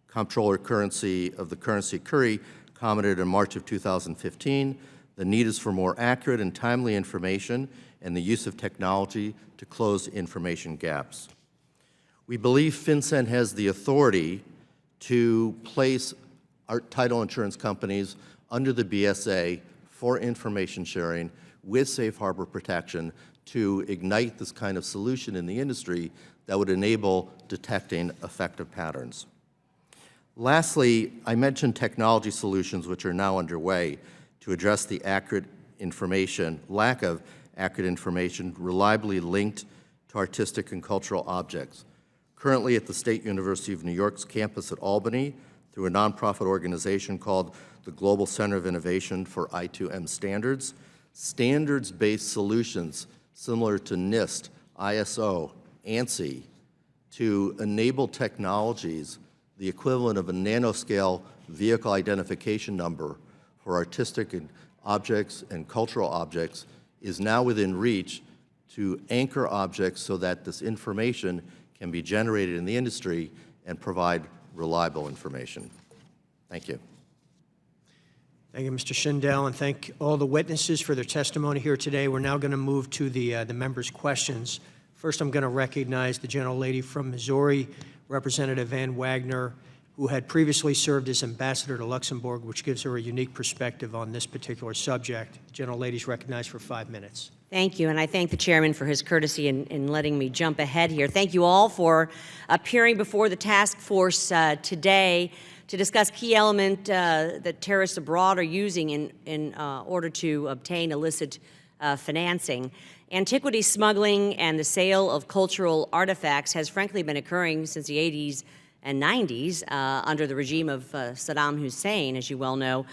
Comptroller of the Currency Curry commented in March of 2015, the need is for more accurate and timely information and the use of technology to close information gaps. We believe FinCEN has the authority to place our title insurance companies under the BSA for information sharing with safe harbor protection to ignite this kind of solution in the industry that would enable detecting effective patterns. Lastly, I mentioned technology solutions which are now underway to address the lack of accurate information reliably linked to artistic and cultural objects. Currently at the State University of New York's campus at Albany, through a nonprofit organization called the Global Center of Innovation for I2M Standards, standards-based solutions similar to NIST, ISO, ANSI, to enable technologies, the equivalent of a nanoscale vehicle identification number for artistic objects and cultural objects, is now within reach to anchor objects so that this information can be generated in the industry and provide reliable information. Thank you. Thank you, Mr. Schindel, and thank all the witnesses for their testimony here today. We're now going to move to the members' questions. First, I'm going to recognize the gentlelady from Missouri, Representative Van Wagner, who had previously served as ambassador to Luxembourg, which gives her a unique perspective on this particular subject. The gentlelady is recognized for 5 minutes. Thank you, and I thank the chairman for his courtesy in letting me jump ahead here. Thank you all for appearing before the task force today to discuss key element that terrorists abroad are using in order to obtain illicit financing. Antiquity smuggling and the sale of cultural artifacts has frankly been occurring since the 80s and 90s under the regime of Saddam Hussein, as you well know,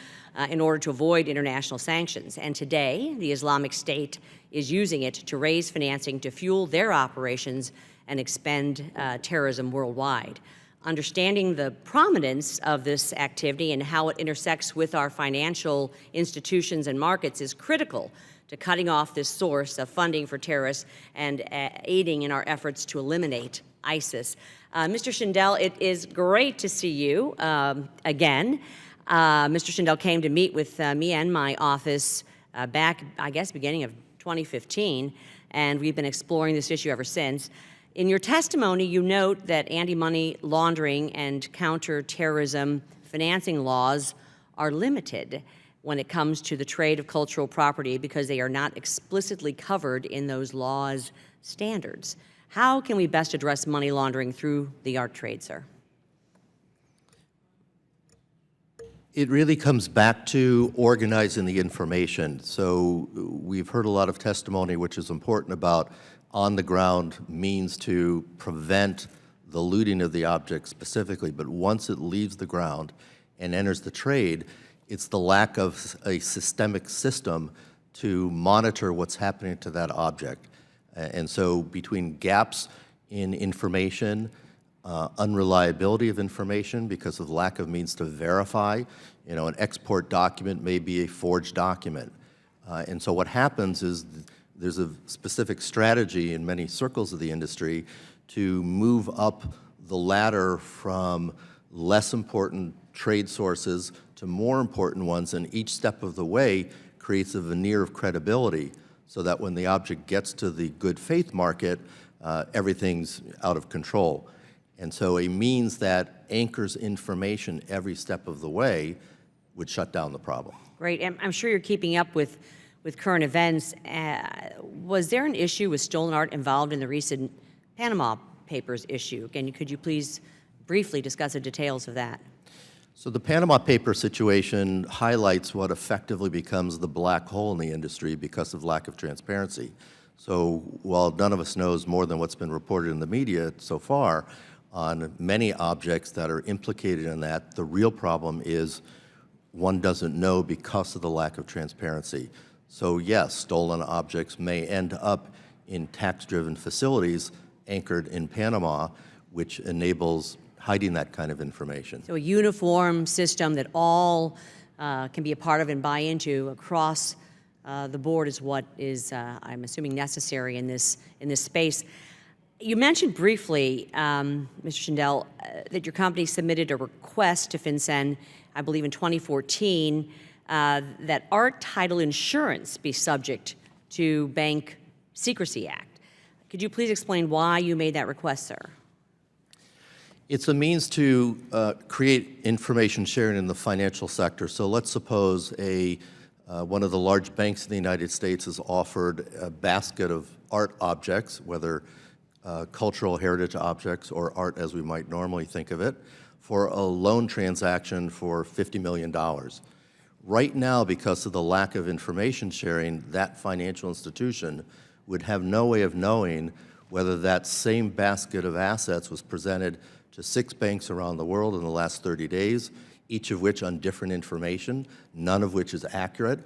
in order to avoid international sanctions. And today, the Islamic State is using it to raise financing to fuel their operations and expend terrorism worldwide. Understanding the prominence of this activity and how it intersects with our financial institutions and markets is critical to cutting off this source of funding for terrorists and aiding in our efforts to eliminate ISIS. Mr. Schindel, it is great to see you again. Mr. Schindel came to meet with me and my office back, I guess, beginning of 2015, and we've been exploring this issue ever since. In your testimony, you note that anti-money laundering and counter-terrorism financing laws are limited when it comes to the trade of cultural property because they are not explicitly covered in those laws' standards. How can we best address money laundering through the art trade, sir? It really comes back to organizing the information. So we've heard a lot of testimony, which is important, about on-the-ground means to prevent the looting of the object specifically, but once it leaves the ground and enters the trade, it's the lack of a systemic system to monitor what's happening to that object. And so between gaps in information, unreliability of information because of lack of means to verify, an export document may be a forged document. And so what happens is there's a specific strategy in many circles of the industry to move up the ladder from less important trade sources to more important ones, and each step of the way creates a veneer of credibility so that when the object gets to the good faith market, everything's out of control. And so a means that anchors information every step of the way would shut down the problem. Great, and I'm sure you're keeping up with current events. Was there an issue with stolen art involved in the recent Panama Papers issue? Again, could you please briefly discuss the details of that? So the Panama Papers situation highlights what effectively becomes the black hole in the industry because of lack of transparency. So while none of us knows more than what's been reported in the media so far on many objects that are implicated in that, the real problem is one doesn't know because of the lack of transparency. So yes, stolen objects may end up in tax-driven facilities anchored in Panama, which enables hiding that kind of information. So a uniform system that all can be a part of and buy into across the board is what is, I'm assuming, necessary in this space. You mentioned briefly, Mr. Schindel, that your company submitted a request to FinCEN, I believe in 2014, that art title insurance be subject to Bank Secrecy Act. Could you please explain why you made that request, sir? It's a means to create information sharing in the financial sector. So let's suppose one of the large banks in the United States has offered a basket of art objects, whether cultural heritage objects or art as we might normally think of it, for a loan transaction for $50 million. Right now, because of the lack of information sharing, that financial institution would have no way of knowing whether that same basket of assets was presented to 6 banks around the world in the last 30 days, each of which on different information, none of which is accurate,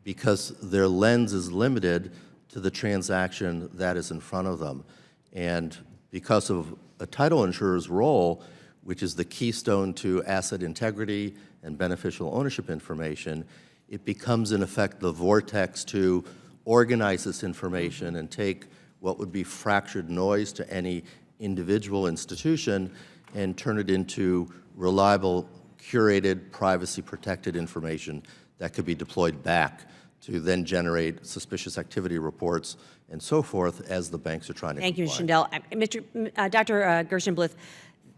because their lens is limited to the transaction that is in front of them. And because of a title insurer's role, which is the keystone to asset integrity and beneficial ownership information, it becomes, in effect, the vortex to organize this information and take what would be fractured noise to any individual institution and turn it into reliable, curated, privacy-protected information that could be deployed back to then generate suspicious activity reports and so forth as the banks are trying to Thank you, comply. Mr. Schindel. Dr. Gershenblith,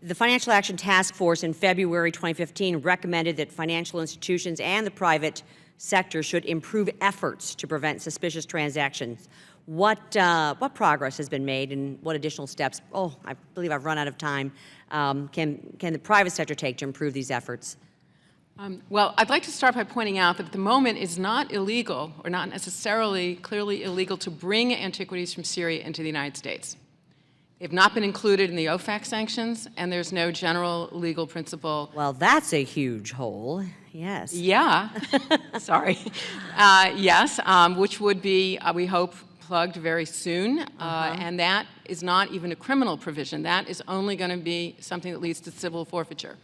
the Financial Action Task Force in February 2015 recommended that financial institutions and the private sector should improve efforts to prevent suspicious transactions. What progress has been made and what additional steps, I believe I've run out of time, can the private sector take to improve these efforts? Well, I'd like to start by pointing out that at the moment it's not illegal, or not necessarily clearly illegal, to bring antiquities from Syria into the United States. They've not been included in the OFAC sanctions, and there's no general legal principle. Well, that's a huge hole, yes. Yeah, sorry. Yes, which would be, we hope, plugged very soon, and that is not even a criminal provision. That is only going to be something that leads to civil forfeiture.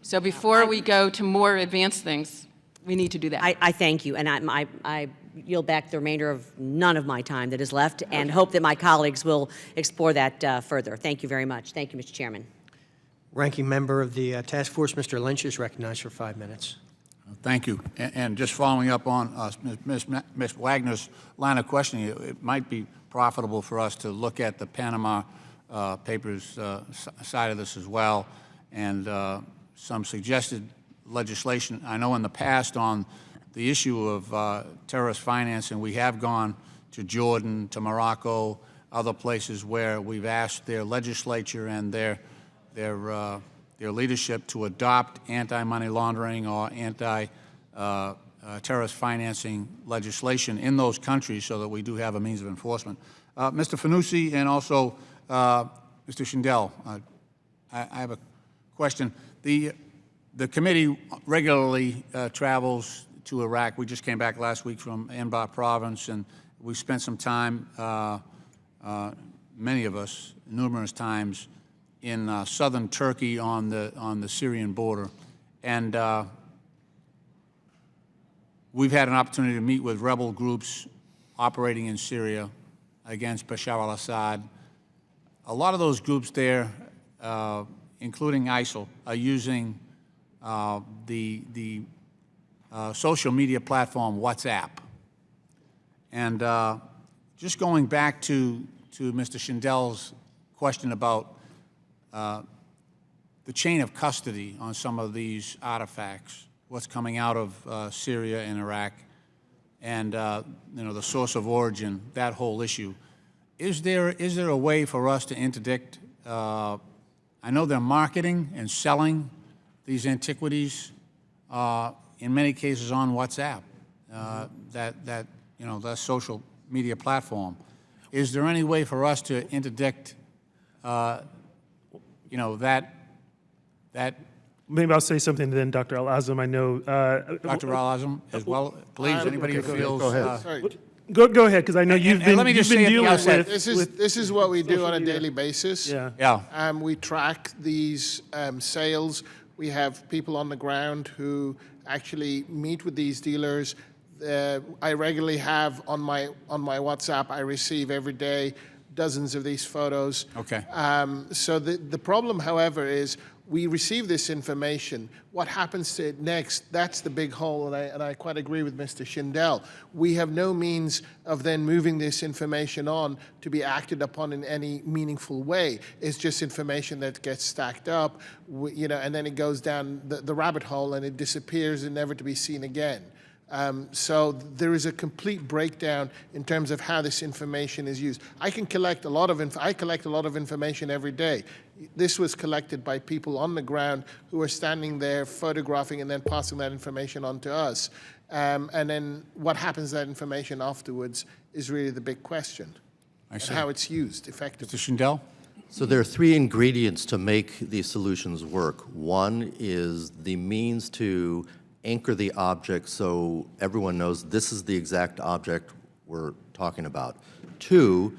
So before we go to more advanced things, we need to do that. I thank you, and I yield back the remainder of none of my time that is left, and hope that my colleagues will explore that further. Thank you very much. Thank you, Mr. Chairman. Ranking member of the task force, Mr. Lynch, is recognized for 5 minutes. Thank you. And just following up on Ms. Wagner's line of questioning, it might be profitable for us to look at the Panama Papers side of this as well, and some suggested legislation. I know in the past on the issue of terrorist financing, we have gone to Jordan, to Morocco, other places where we've asked their legislature and their leadership to adopt anti-money laundering or anti-terrorist financing legislation in those countries so that we do have a means of enforcement. Mr. Fanucci and also Mr. Schindel, I have a question. The committee regularly travels to Iraq. We just came back last week from Anbar province, and we spent some time, many of us, numerous times, in southern Turkey on the Syrian border. And we've had an opportunity to meet with rebel groups operating in Syria against Bashar al-Assad. A lot of those groups there, including ISIL, are using the social media platform WhatsApp. And just going back to Mr. Schindel's question about the chain of custody on some of these artifacts, what's coming out of Syria and Iraq, and the source of origin, that whole issue. Is there a way for us to interdict? I know they're marketing and selling these antiquities in many cases on WhatsApp, that social media platform. Is there any way for us to interdict that? Maybe I'll say something then, Dr. Al-Azam. I know. Dr. Al-Azam, as well, please. Anybody who feels. Go ahead. Sorry. Go ahead, because I know you've been let me just say at the dealing outset, with. This is what we do on a media. daily basis. Yeah. We track these sales. We have people on the ground who actually meet with these dealers. I regularly have on my WhatsApp, I receive every day dozens of these photos. Okay. So the problem, however, is we receive this information. What happens to it next? That's the big hole, and I quite agree with Mr. Schindel. We have no means of then moving this information on to be acted upon in any meaningful way. It's just information that gets stacked up, and then it goes down the rabbit hole and it disappears and never to be seen again. So there is a complete breakdown in terms of how this information is used. I collect a lot of information every day. This was collected by people on the ground who are standing there photographing and then passing that information on to us. And then what happens to that information afterwards is really the big question. I see. And how it's used effectively. Mr. Schindel? So there are three ingredients to make these solutions work. One is the means to anchor the object so everyone knows this is the exact object we're talking about. Two,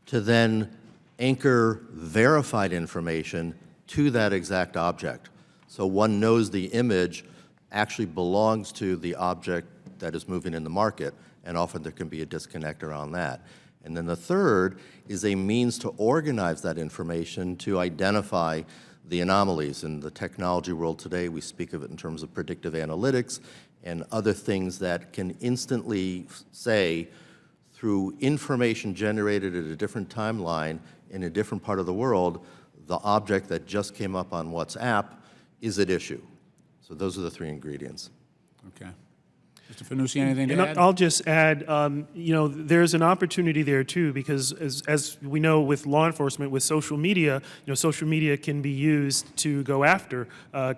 to then anchor verified information to that exact object. So one knows the image actually belongs to the object that is moving in the market, and often there can be a disconnect around that. And then the third is a means to organize that information to identify the anomalies. In the technology world today, we speak of it in terms of predictive analytics and other things that can instantly say, through information generated at a different timeline in a different part of the world, the object that just came up on WhatsApp is at issue. So those are the three ingredients. Okay. Mr. Fanucci, anything to And add? I'll just add, you know, there's an opportunity there too, because as we know with law enforcement, with social media, you know, social media can be used to go after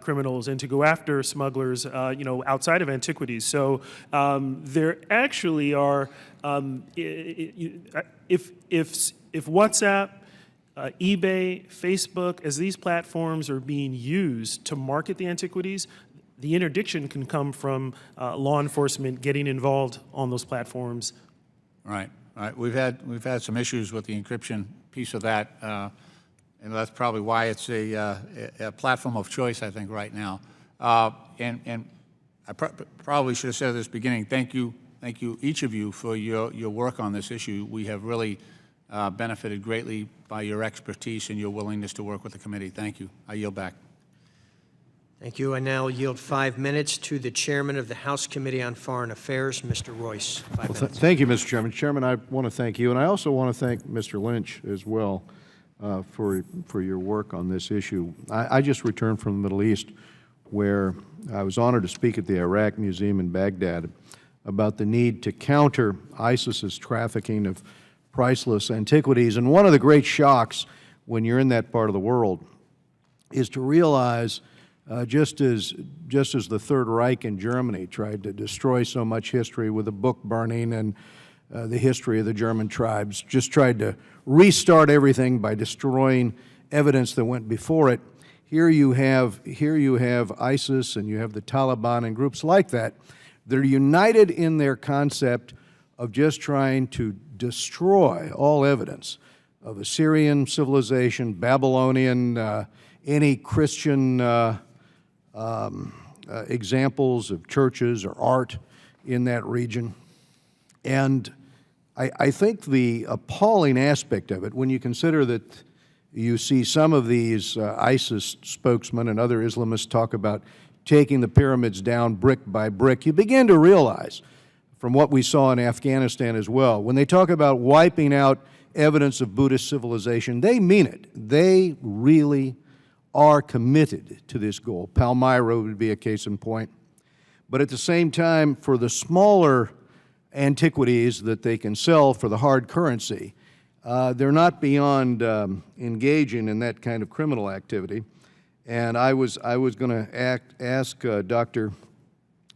criminals and to go after smugglers, you know, outside of Antiquities. So there actually are, if WhatsApp, eBay, Facebook, as these platforms are being used to market the Antiquities, the interdiction can come from law enforcement getting involved on those platforms. Right, right. We've had some issues with the encryption piece of that, and that's probably why it's a platform of choice, I think, right now. And I probably should have said at this beginning, thank you, each of you, for your work on this issue. We have really benefited greatly by your expertise and your willingness to work with the committee. Thank you. I yield back. Thank you. I now yield 5 minutes to the chairman of the House Committee on Foreign Affairs, Mr. Royce. 5 minutes. Thank you, Mr. Chairman. Chairman, I want to thank you, and I also want to thank Mr. Lynch as well for your work on this issue. I just returned from the Middle East, where I was honored to speak at the Iraq Museum in Baghdad about the need to counter ISIS's trafficking of priceless antiquities. And one of the great shocks when you're in that part of the world is to realize just as the Third Reich in Germany tried to destroy so much history with the book burning and the history of the German tribes, just tried to restart everything by destroying evidence that went before it. Here you have ISIS and you have the Taliban and groups like that that are united in their concept of just trying to destroy all evidence of Assyrian civilization, Babylonian, any Christian examples of churches or art in that region. And I think the appalling aspect of it, when you consider that you see some of these ISIS spokesmen and other Islamists talk about taking the pyramids down brick by brick, you begin to realize, from what we saw in Afghanistan as well, when they talk about wiping out evidence of Buddhist civilization, they mean it. They really are committed to this goal. Palmyra would be a case in point. But at the same time, for the smaller antiquities that they can sell for the hard currency, they're not beyond engaging in that kind of criminal activity. And I was going to ask Dr.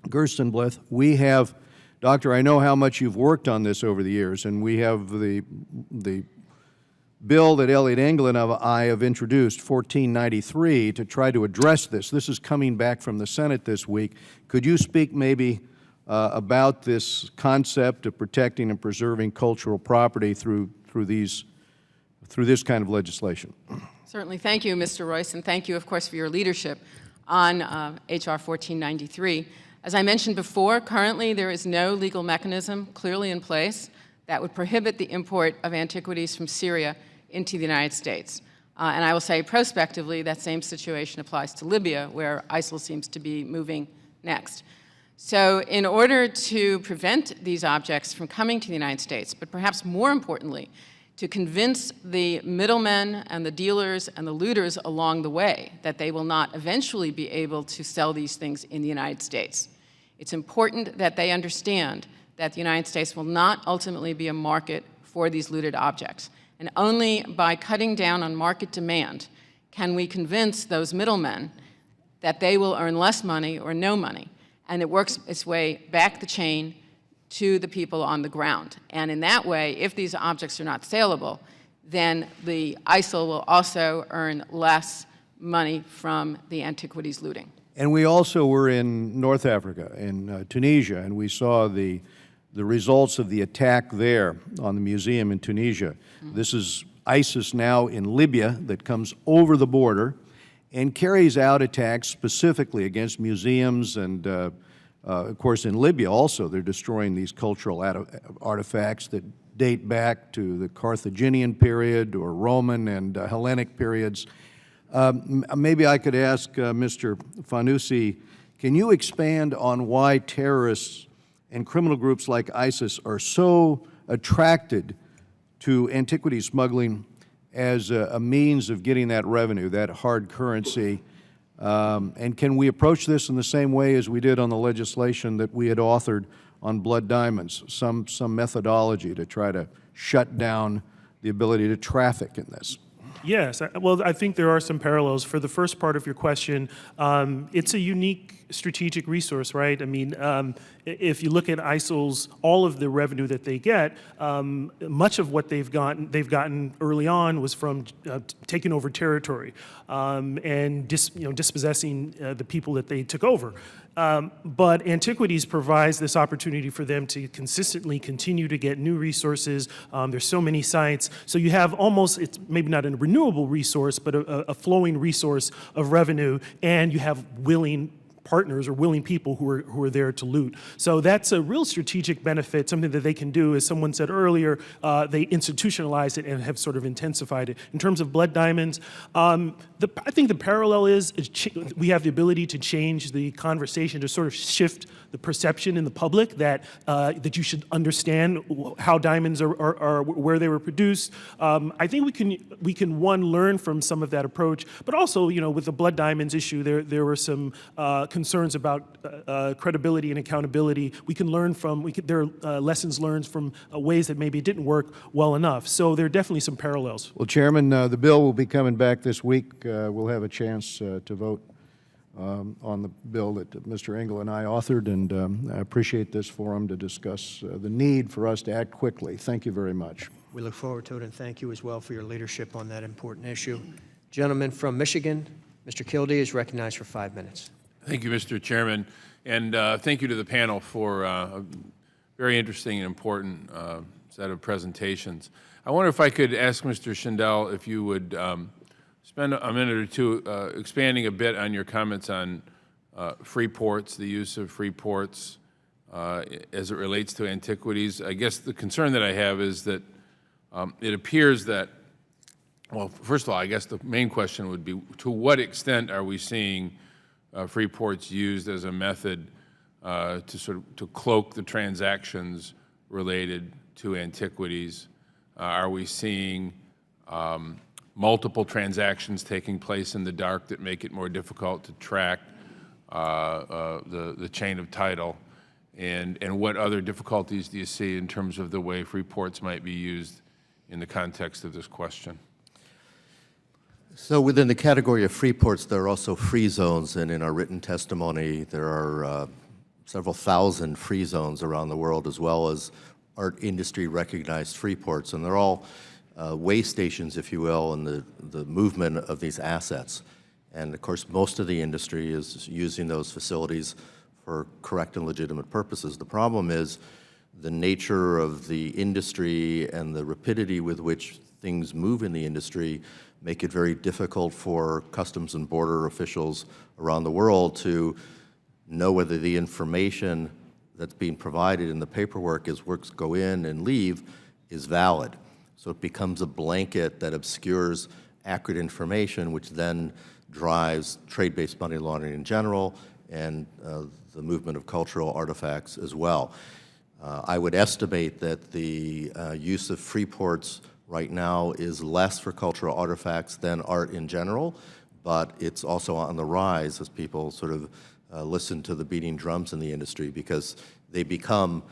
Gerstenblith, we have, Doctor, I know how much you've worked on this over the years, and we have the bill that Elliot England and I have introduced, 1493, to try to address this. This is coming back from the Senate this week. Could you speak maybe about this concept of protecting and preserving cultural property through this kind of legislation? Certainly. Thank you, Mr. Royce, and thank you, of course, for your leadership on H.R. 1493. As I mentioned before, currently there is no legal mechanism clearly in place that would prohibit the import of antiquities from Syria into the United States. And I will say prospectively that same situation applies to Libya, where ISIL seems to be moving next. So in order to prevent these objects from coming to the United States, but perhaps more importantly, to convince the middlemen and the dealers and the looters along the way that they will not eventually be able to sell these things in the United States, it's important that they understand that the United States will not ultimately be a market for these looted objects. And only by cutting down on market demand can we convince those middlemen that they will earn less money or no money. And it works its way back the chain to the people on the ground. And in that way, if these objects are not saleable, then the ISIL will also earn less money from the antiquities looting. And we also were in North Africa, in Tunisia, and we saw the results of the attack there on the museum in Tunisia. This is ISIS now in Libya that comes over the border and carries out attacks specifically against museums and, of course, in Libya also they're destroying these cultural artifacts that date back to the Carthaginian period or Roman and Hellenic periods. Maybe I could ask Mr. Fanucci, can you expand on why terrorists and criminal groups like ISIS are so attracted to antiquity smuggling as a means of getting that revenue, that hard currency? And can we approach this in the same way as we did on the legislation that we had authored on blood diamonds, some methodology to try to shut down the ability to traffic in this? Yes, well, I think there are some parallels. For the first part of your question, it's a unique strategic resource, right? I mean, if you look at ISIL's, all of the revenue that they get, much of what they've gotten early on was from taking over territory and dispossessing the people that they took over. But Antiquities provides this opportunity for them to consistently continue to get new resources. There's so many sites. So you have almost, it's maybe not a renewable resource, but a flowing resource of revenue, and you have willing partners or willing people who are there to loot. So that's a real strategic benefit, something that they can do. As someone said earlier, they institutionalize it and have sort of intensified it. In terms of blood diamonds, I think the parallel is we have the ability to change the conversation, to sort of shift the perception in the public that that you should understand how diamonds are where they were produced. I think we can learn from some of that approach, but also, you know, with the blood diamonds issue, there were some concerns about credibility and accountability. We can learn from, there are lessons learned from ways that maybe it didn't work well enough. So there are definitely some parallels. Well, Chairman, the bill will be coming back this week. We'll have a chance to vote on the bill that Mr. Engel and I authored, and I appreciate this forum to discuss the need for us to act quickly. Thank you very much. We look forward to it, and thank you as well for your leadership on that important issue. Gentleman from Michigan, Mr. Kildee, is recognized for 5 minutes. Thank you, Mr. Chairman, and thank you to the panel for a very interesting and important set of presentations. I wonder if I could ask Mr. Schindel if you would spend a minute or two expanding a bit on your comments on free ports, the use of free ports as it relates to antiquities. I guess the concern that I have is that it appears that, well, first of all, I guess the main question would be, to what extent are we seeing free ports used as a method to cloak the transactions related to antiquities? Are we seeing multiple transactions taking place in the dark that make it more difficult to track the chain of title? And what other difficulties do you see in terms of the way free ports might be used in the context of this question? So within the category of free ports, there are also free zones, and in our written testimony, there are several thousand free zones around the world, as well as art industry recognized free ports, and they're all way stations, if you will, in the movement of these assets. And of course, most of the industry is using those facilities for correct and legitimate purposes. The problem is the nature of the industry and the rapidity with which things move in the industry make it very difficult for customs and border officials around the world to know whether the information that's being provided in the paperwork as works go in and leave is valid. So it becomes a blanket that obscures accurate information, which then drives trade-based money laundering in general and the movement of cultural artifacts as well. I would estimate that the use of free ports right now is less for cultural artifacts than art in general, but it's also on the rise as people sort of listen to the beating drums in the industry, because they become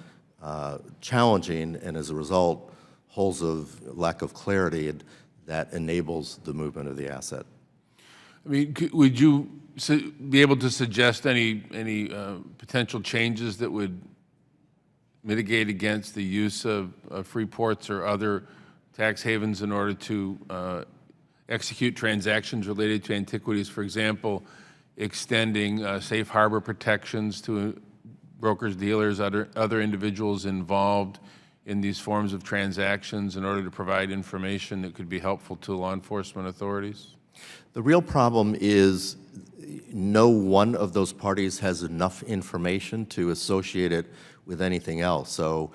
challenging, and as a result, holes of lack of clarity that enables the movement of the asset. I mean, would you be able to suggest any potential changes that would mitigate against the use of free ports or other tax havens in order to execute transactions related to antiquities? For example, extending safe harbor protections to brokers, dealers, other individuals involved in these forms of transactions in order to provide information that could be helpful to law enforcement authorities? The real problem is no one of those parties has enough information to associate it with anything else, so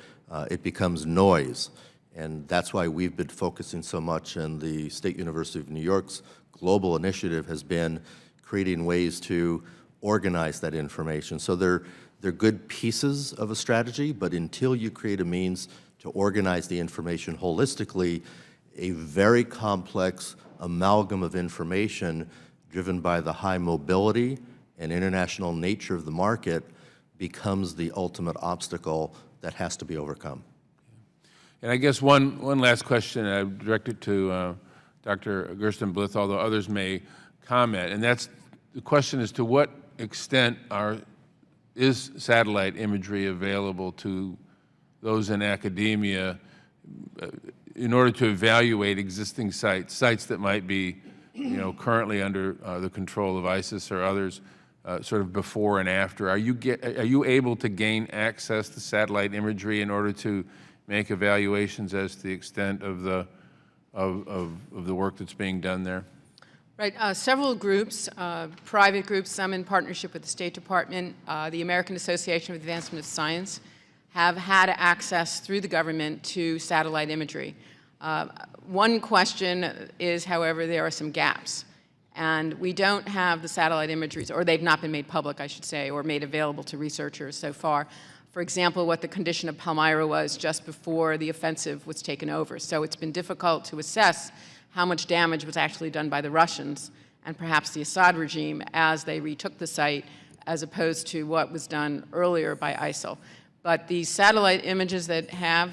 it becomes noise. And that's why we've been focusing so much, and the State University of New York's global initiative has been creating ways to organize that information. So they're good pieces of a strategy, but until you create a means to organize the information holistically, a very complex amalgam of information driven by the high mobility and international nature of the market becomes the ultimate obstacle that has to be overcome. And I guess one last question, I direct it to Dr. Gerstenblith, although others may comment, and that's the question as to what extent is satellite imagery available to those in academia in order to evaluate existing sites that might be, currently under the control of ISIS or others, sort of before and after. Are you able to gain access to satellite imagery in order to make evaluations as to the extent of the work that's being done there? Right. Several groups, private groups, some in partnership with the State Department, the American Association for the Advancement of Science, have had access through the government to satellite imagery. One question is, however, there are some gaps. And we don't have the satellite imageries, or they've not been made public, I should say, or made available to researchers so far. For example, what the condition of Palmyra was just before the offensive was taken over. So it's been difficult to assess how much damage was actually done by the Russians and perhaps the Assad regime as they retook the site, as opposed to what was done earlier by ISIL. But the satellite images that have,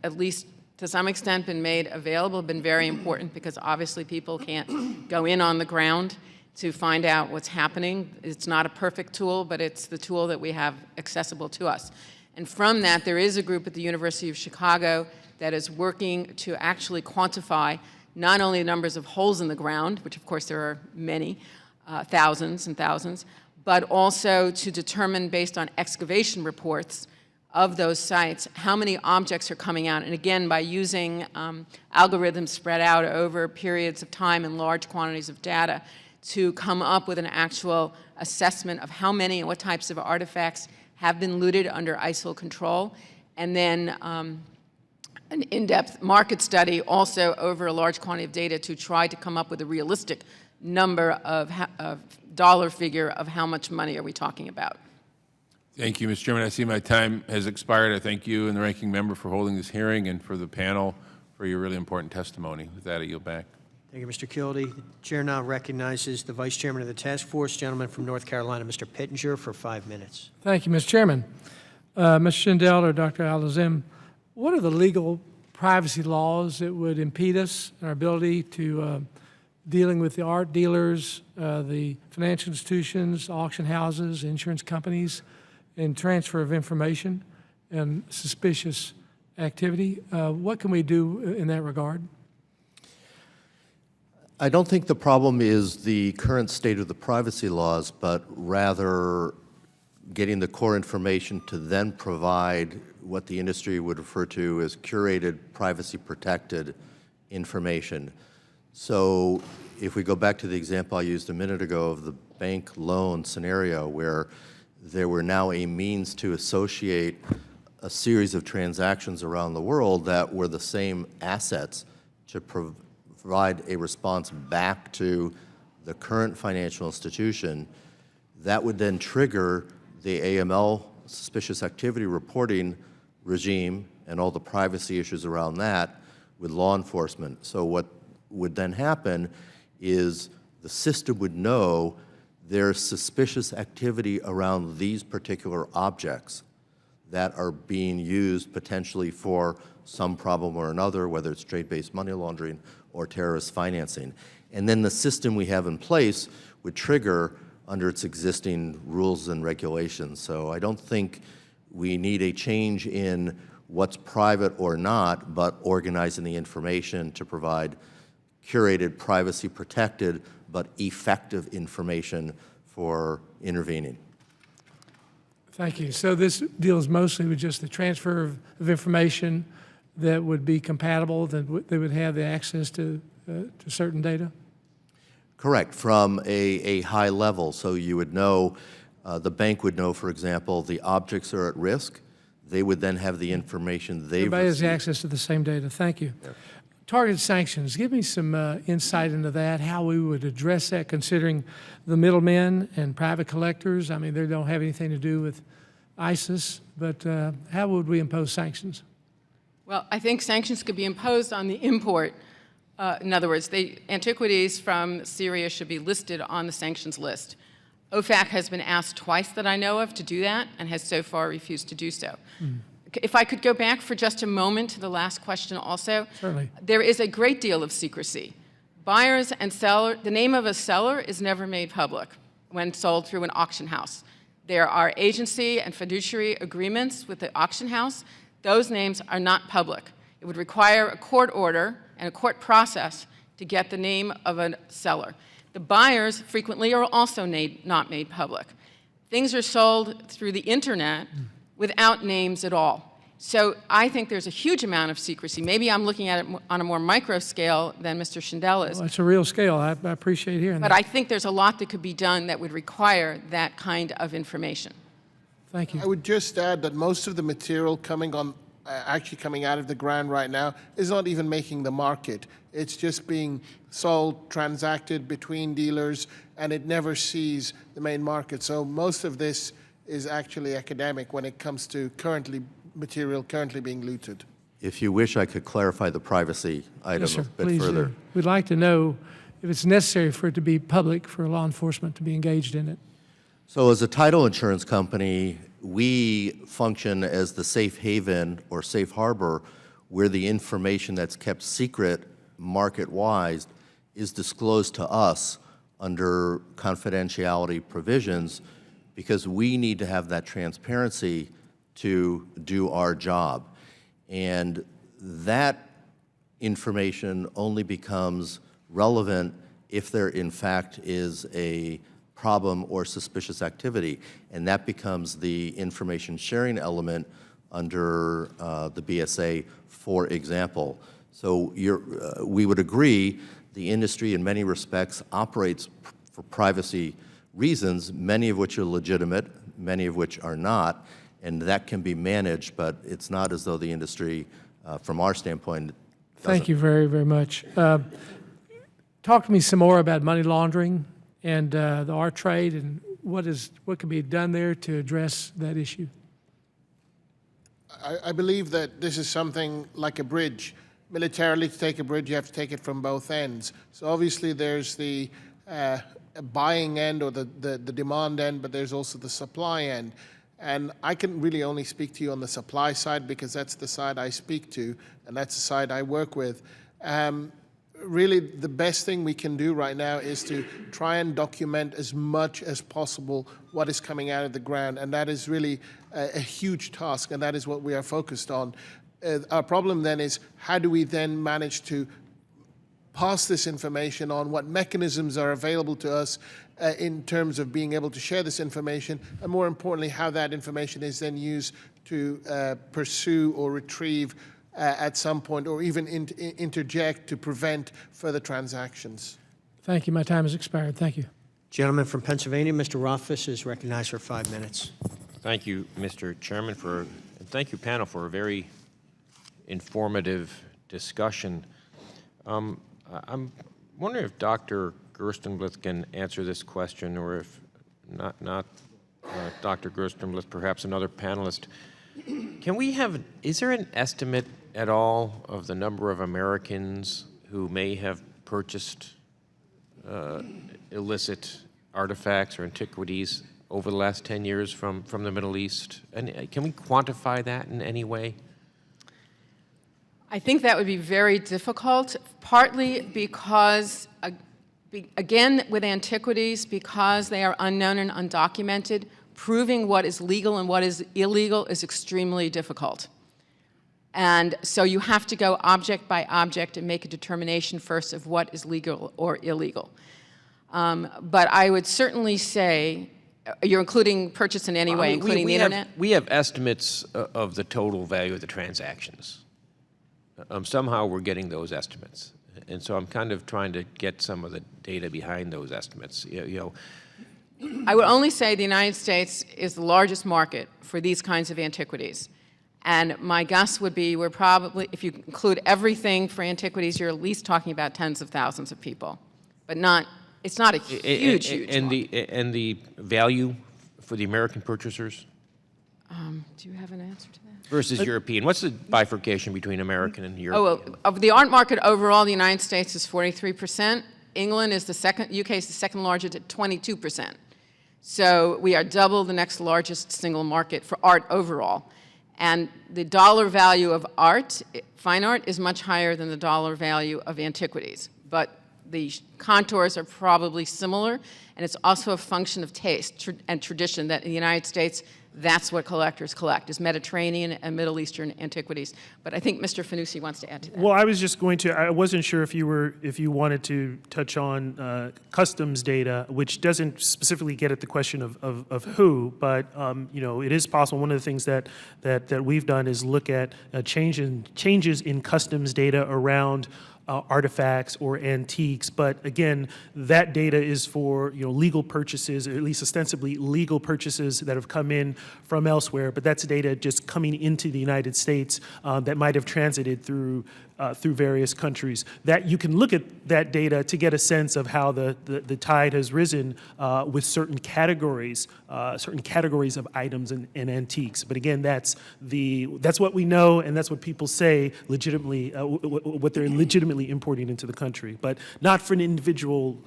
at least to some extent, been made available have been very important, because obviously people can't go in on the ground to find out what's happening. It's not a perfect tool, but it's the tool that we have accessible to us. And from that, there is a group at the University of Chicago that is working to actually quantify not only the numbers of holes in the ground, which of course there are many, thousands and thousands, but also to determine, based on excavation reports of those sites, how many objects are coming out. And again, by using algorithms spread out over periods of time and large quantities of data, to come up with an actual assessment of how many and what types of artifacts have been looted under ISIL control, and then an in-depth market study also over a large quantity of data to try to come up with a realistic number of dollar figure of how much money are we talking about. Thank you, Mr. Chairman. I see my time has expired. I thank you and the ranking member for holding this hearing, and for the panel for your really important testimony. With that, I yield back. Thank you, Mr. Kildee. The chair now recognizes the Vice Chairman of the Task Force, gentleman from North Carolina, Mr. Pittenger, for 5 minutes. Thank you, Mr. Chairman. Mr. Shindell or Dr. Al-Azim, what are the legal privacy laws that would impede us in our ability to dealing with the art dealers, the financial institutions, auction houses, insurance companies, and transfer of information and suspicious activity? What can we do in that regard? I don't think the problem is the current state of the privacy laws, but rather getting the core information to then provide what the industry would refer to as curated, privacy-protected information. So if we go back to the example I used a minute ago of the bank loan scenario, where there were now a means to associate a series of transactions around the world that were the same assets to provide a response back to the current financial institution, that would then trigger the AML, suspicious activity reporting regime, and all the privacy issues around that with law enforcement. So what would then happen is the system would know there's suspicious activity around these particular objects that are being used potentially for some problem or another, whether it's trade-based money laundering or terrorist financing. And then the system we have in place would trigger under its existing rules and regulations. So I don't think we need a change in what's private or not, but organizing the information to provide curated, Thank you. So this deals mostly with just the transfer of information that would be compatible, that they would have the access to certain data? Correct, from a high level. So you would know, the bank would know, for example, the objects are at risk. They would then have the information they've Everybody has received. access to the same data. Thank you. Targeted sanctions, give me some insight into that, how we would address that, considering the middlemen and private collectors. I mean, they don't have anything to do with ISIS, but how would we impose sanctions? Well, I think sanctions could be imposed on the import. In other words, antiquities from Syria should be listed on the sanctions list. OFAC has been asked twice that I know of to do that and has so far refused to do so. If I could go back for just a moment to the last question also. Certainly. There is a great deal of secrecy. Buyers and sellers, the name of a seller is never made public when sold through an auction house. There are agency and fiduciary agreements with the auction house. Those names are not public. It would require a court order and a court process to get the name of a seller. The buyers frequently are also not made public. Things are sold through the internet without names at all. So I think there's a huge amount of secrecy. Maybe I'm looking at it on a more micro scale than Mr. Schindel is. Well, it's a real scale. I appreciate hearing But that. I think there's a lot that could be done that would require that kind of information. Thank you. I would just add that most of the material actually coming out of the ground right now is not even making the market. It's just being sold, transacted between dealers, and it never sees the main market. So most of this is actually academic when it comes to material currently being looted. If you wish, I could clarify the privacy item Yes, sir. a bit Please further. do. We'd like to know if it's necessary for it to be public for law enforcement to be engaged in it. So as a title insurance company, we function as the safe haven or safe harbor where the information that's kept secret market-wise is disclosed to us under confidentiality provisions because we need to have that transparency to do our job. And that information only becomes relevant if there in fact is a problem or suspicious activity, and that becomes the information sharing element under the BSA, for example. So we would agree the industry in many respects operates for privacy reasons, many of which are legitimate, many of which are not, and that can be managed, but it's not as though the industry, from our standpoint, Thank you very, very much. Talk to me some more about money laundering and the art trade and what can be done there to address that issue. I believe that this is something like a bridge. Militarily, to take a bridge, you have to take it from both ends. So obviously there's the buying end or the demand end, but there's also the supply end. And I can really only speak to you on the supply side because that's the side I speak to and that's the side I work with. Really, the best thing we can do right now is to try and document as much as possible what is coming out of the ground, and that is really a huge task, and that is what we are focused on. Our problem then is how do we then manage to pass this information on, what mechanisms are available to us in terms of being able to share this information, and more importantly, how that information is then used to pursue or retrieve at some point, or even interject to prevent further transactions. Thank you. My time has expired. Thank you. Gentleman from Pennsylvania, Mr. Rothfuss, is recognized for 5 minutes. Thank you, Mr. Chairman, and thank you, panel, for a very informative discussion. I'm wondering if Dr. Gerstenblith can answer this question, or if not Dr. Gerstenblith, perhaps another panelist. Is there an estimate at all of the number of Americans who may have purchased illicit artifacts or antiquities over the last 10 years from the Middle East? And can we quantify that in any way? I think that would be very difficult, partly because, again, with antiquities, because they are unknown and undocumented, proving what is legal and what is illegal is extremely difficult. And so you have to go object by object and make a determination first of what is legal or illegal. But I would certainly say You're including purchase in any way, including the internet? We have estimates of the total value of the transactions. Somehow we're getting those estimates. And so I'm kind of trying to get some of the data behind those estimates. I would only say the United States is the largest market for these kinds of antiquities. And my guess would be we're probably, if you include everything for antiquities, you're at least talking about tens of thousands of people. But it's not a huge market. And the value for the American purchasers? Do you have an answer to that? Versus European. What's the bifurcation between American and European? Of the art market overall, the United States is 43%. England is the second, UK is the second largest at 22%. So we are double the next largest single market for art overall. And the dollar value of art, fine art, is much higher than the dollar value of antiquities. But the contours are probably similar, and it's also a function of taste and tradition that in the United States, that's what collectors collect, is Mediterranean and Middle Eastern antiquities. But I think Mr. Fanucci wants to add to that. Well, I was just going to, I wasn't sure if you wanted to touch on customs data, which doesn't specifically get at the question of who, but it is possible. One of the things that we've done is look at changes in customs data around artifacts or antiques, but again, that data is for legal purchases, or at least ostensibly legal purchases that have come in from elsewhere. But that's data just coming into the United States that might have transited through various countries. That you can look at that data to get a sense of how the tide has risen with certain categories of items and antiques. But again, that's what we know, and that's what people say legitimately, what they're legitimately importing into the country, but not for an individual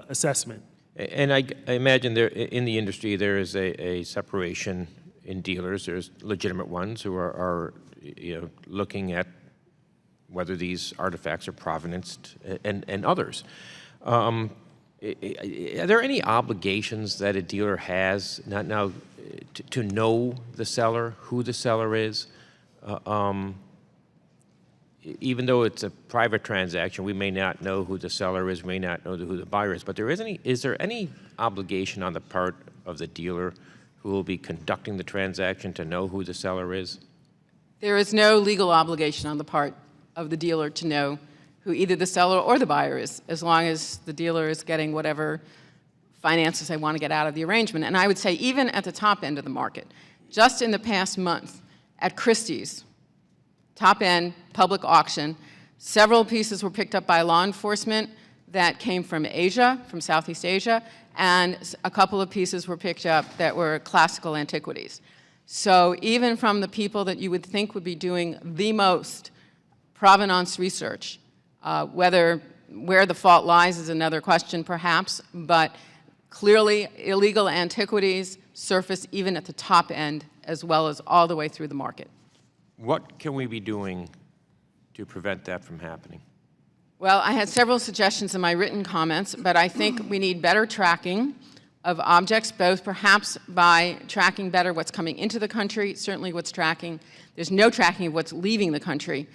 assessment. And I imagine there in the industry there is a separation in dealers. There's legitimate ones who are looking at whether these artifacts are provenanced, and others. Are there any obligations that a dealer has now to know the seller, who the seller is? Even though it's a private transaction, we may not know who the seller is, we may not know who the buyer is, but is there any obligation on the part of the dealer who will be conducting the transaction to know who the seller is? There is no legal obligation on the part of the dealer to know who either the seller or the buyer is, as long as the dealer is getting whatever finances they want to get out of the arrangement. And I would say even at the top end of the market, just in the past month at Christie's, top-end public auction, several pieces were picked up by law enforcement that came from Asia, from Southeast Asia, and a couple of pieces were picked up that were classical antiquities. So even from the people that you would think would be doing the most provenance research, where the fault lies is another question perhaps, but clearly illegal antiquities surface even at the top end as well as all the way through the market. What can we be doing to prevent that from happening? Well, I had several suggestions in my written comments, but I think we need better tracking of objects, both perhaps by tracking better what's coming into the country, certainly what's tracking. There's no tracking of what's leaving the country.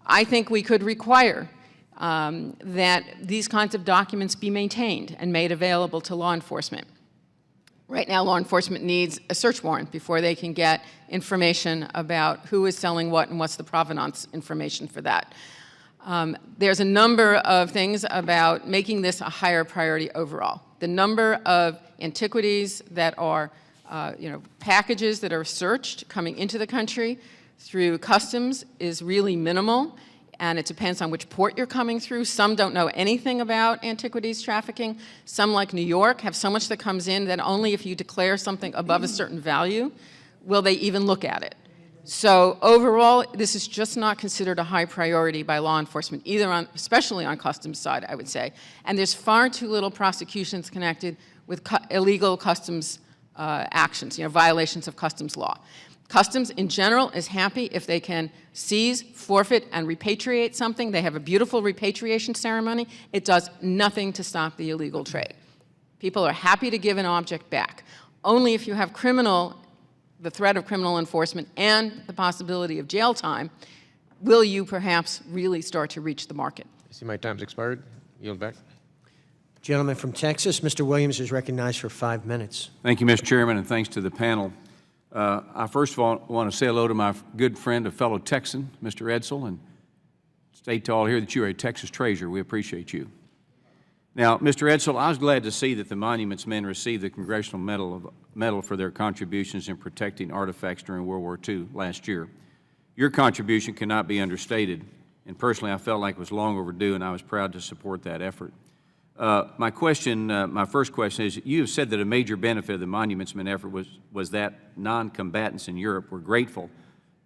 I think we could require that these kinds of documents be maintained and made available to law enforcement. Right now, law enforcement needs a search warrant before they can get information about who is selling what and what's the provenance information for that. There's a number of things about making this a higher priority overall. The number of antiquities that are, packages that are searched coming into the country through customs is really minimal, and it depends on which port you're coming through. Some don't know anything about antiquities trafficking. Some, like New York, have so much that comes in that only if you declare something above a certain value will they even look at it. So overall, this is just not considered a high priority by law enforcement, especially on customs side, I would say. And there's far too little prosecutions connected with illegal customs actions, violations of customs law. Customs, in general, is happy if they can seize, forfeit, and repatriate something. They have a beautiful repatriation ceremony. It does nothing to stop the illegal trade. People are happy to give an object back. Only if you have the threat of criminal enforcement and the possibility of jail time will you perhaps really start to reach the market. I see my time's expired. Yield back. Gentleman from Texas, Mr. Williams is recognized for 5 minutes. Thank you, Mr. Chairman, and thanks to the panel. I first of all want to say hello to my good friend, a fellow Texan, Mr. Edsel, and state to all here that you are a Texas treasure. We appreciate you. Now, Mr. Edsel, I was glad to see that the Monuments Men received the Congressional Medal for their contributions in protecting artifacts during World War II last year. Your contribution cannot be understated, and personally I felt like it was long overdue, and I was proud to support that effort. My first question is, you have said that a major benefit of the Monuments Men effort was that non-combatants in Europe were grateful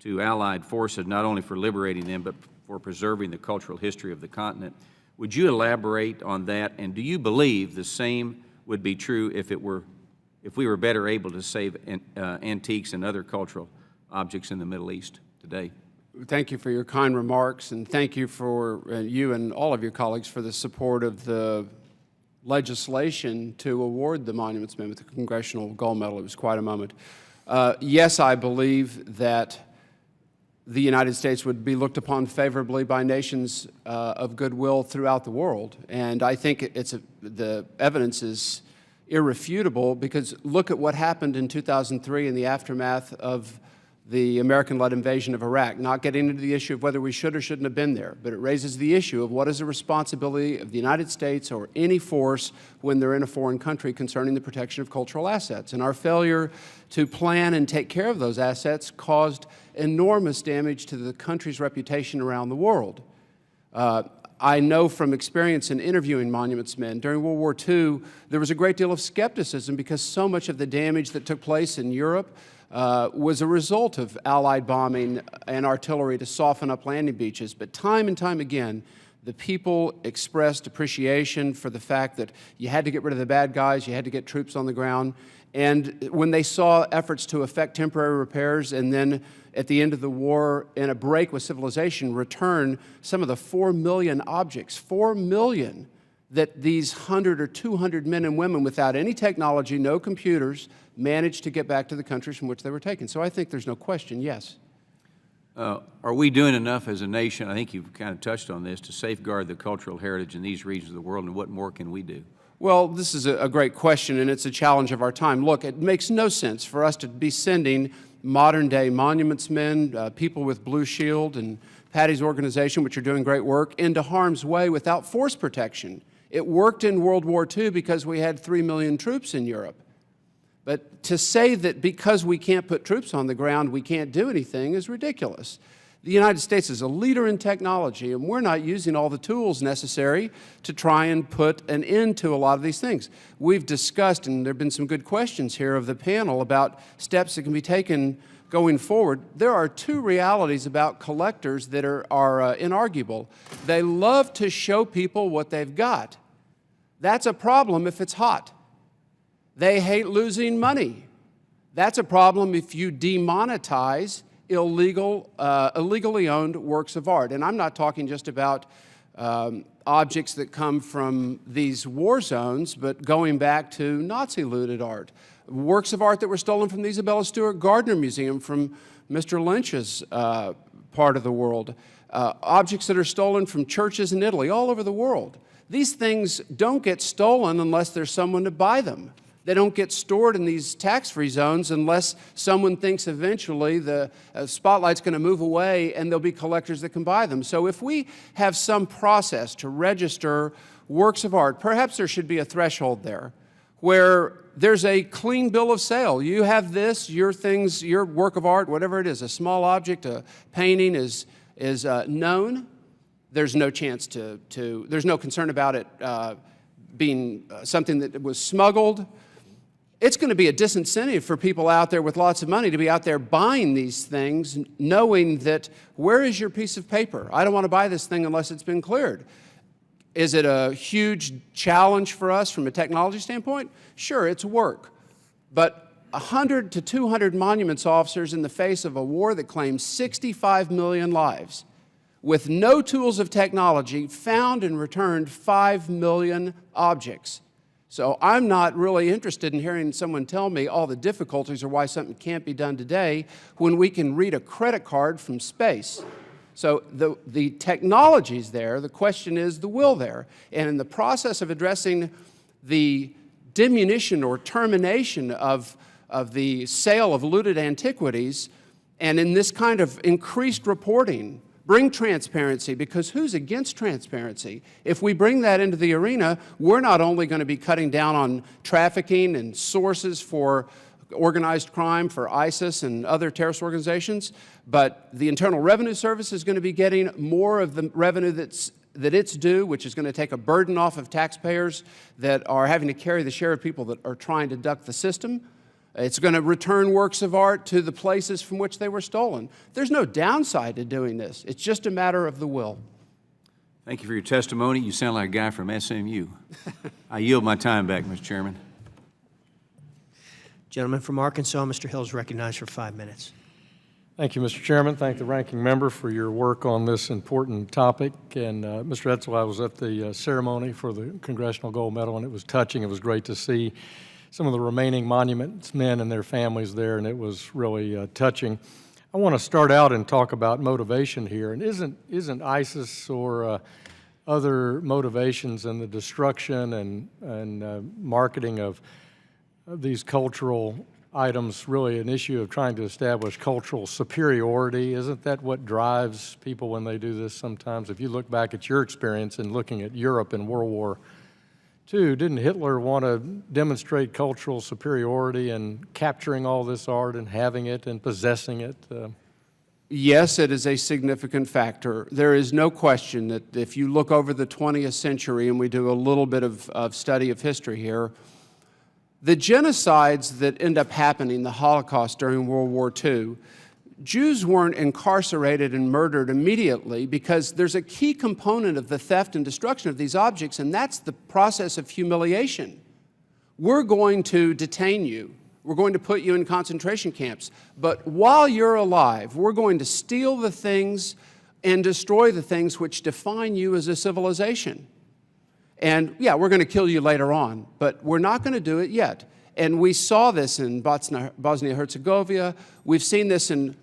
to Allied forces not only for liberating them, but for preserving the cultural history of the continent. Would you elaborate on that, and do you believe the same would be true if we were better able to save antiques and other cultural objects in the Middle East today? Thank you for your kind remarks, and thank you for you and all of your colleagues for the support of the legislation to award the Monuments Men with the Congressional Gold Medal. It was quite a moment. Yes, I believe that the United States would be looked upon favorably by nations of goodwill throughout the world, and I think the evidence is irrefutable, because look at what happened in 2003 in the aftermath of the American-led invasion of Iraq. Not getting into the issue of whether we should or shouldn't have been there, but it raises the issue of what is the responsibility of the United States or any force when they're in a foreign country concerning the protection of cultural assets. And our failure to plan and take care of those assets caused enormous damage to the country's reputation around the world. I know from experience in interviewing Monuments Men, during World War II, there was a great deal of skepticism because so much of the damage that took place in Europe was a result of Allied bombing and artillery to soften up landing beaches. But time and time again, the people expressed appreciation for the fact that you had to get rid of the bad guys, you had to get troops on the ground. And when they saw efforts to effect temporary repairs and then at the end of the war, in a break with civilization, return some of the 4 million objects, 4 million, that these 100 or 200 men and women without any technology, no computers, managed to get back to the countries from which they were taken. So I think there's no question, yes. Are we doing enough as a nation, I think you've kind of touched on this, to safeguard the cultural heritage in these regions of the world, and what more can we do? Well, this is a great question, and it's a challenge of our time. Look, it makes no sense for us to be sending modern-day Monuments Men, people with Blue Shield and Patty's organization, which are doing great work, into harm's way without force protection. It worked in World War II because we had 3 million troops in Europe. But to say that because we can't put troops on the ground, we can't do anything is ridiculous. The United States is a leader in technology, and we're not using all the tools necessary to try and put an end to a lot of these things. We've discussed, and there have been some good questions here of the panel about steps that can be taken going forward. There are two realities about collectors that are inarguable. They love to show people what they've got. That's a problem if it's hot. They hate losing money. That's a problem if you demonetize illegally owned works of art. And I'm not talking just about objects that come from these war zones, but going back to Nazi-looted art. Works of art that were stolen from the Isabella Stewart Gardner Museum from Mr. Lynch's part of the world. Objects that are stolen from churches in Italy, all over the world. These things don't get stolen unless there's someone to buy them. They don't get stored in these tax-free zones unless someone thinks eventually the spotlight's going to move away and there'll be collectors that can buy them. So if we have some process to register works of art, perhaps there should be a threshold there where there's a clean bill of sale. You have this, your things, your work of art, whatever it is, a small object, a painting is known. There's no chance there's no concern about it being something that was smuggled. It's going to be a disincentive for people out there with lots of money to be out there buying these things, knowing that, where is your piece of paper? I don't want to buy this thing unless it's been cleared. Is it a huge challenge for us from a technology standpoint? Sure, it's work. But 100 to 200 monuments officers in the face of a war that claims 65 million lives, with no tools of technology, found and returned 5 million objects. So I'm not really interested in hearing someone tell me all the difficulties or why something can't be done today when we can read a credit card from space. So the technology's there. The question is the will there. And in the process of addressing the diminution or termination of the sale of looted antiquities, and in this kind of increased reporting, bring transparency, because who's against transparency? If we bring that into the arena, we're not only going to be cutting down on trafficking and sources for organized crime, for ISIS and other terrorist organizations, but the Internal Revenue Service is going to be getting more of the revenue that it's due, which is going to take a burden off of taxpayers that are having to carry the share of people that are trying to duck the system. It's going to return works of art to the places from which they were stolen. There's no downside to doing this. It's just a matter of the will. Thank you for your testimony. You sound like a guy from SMU. I yield my time back, Mr. Chairman. Gentleman from Arkansas, Mr. Hill is recognized for 5 minutes. Thank you, Mr. Chairman. Thank the ranking member for your work on this important topic. And Mr. Edsel, I was at the ceremony for the Congressional Gold Medal, and it was touching. It was great to see some of the remaining monuments men and their families there, and it was really touching. I want to start out and talk about motivation here. And isn't ISIS or other motivations in the destruction and marketing of these cultural items really an issue of trying to establish cultural superiority? Isn't that what drives people when they do this sometimes? If you look back at your experience in looking at Europe in World War II, didn't Hitler want to demonstrate cultural superiority and capturing all this art and having it and possessing it? Yes, it is a significant factor. There is no question that if you look over the 20th century, and we do a little bit of study of history here, the genocides that end up happening, the Holocaust during World War II, Jews weren't incarcerated and murdered immediately because there's a key component of the theft and destruction of these objects, and that's the process of humiliation. We're going to detain you. We're going to put you in concentration camps. But while you're alive, we're going to steal the things and destroy the things which define you as a civilization. And yeah, we're going to kill you later on, but we're not going to do it yet. And we saw this in Bosnia-Herzegovina. We've seen this in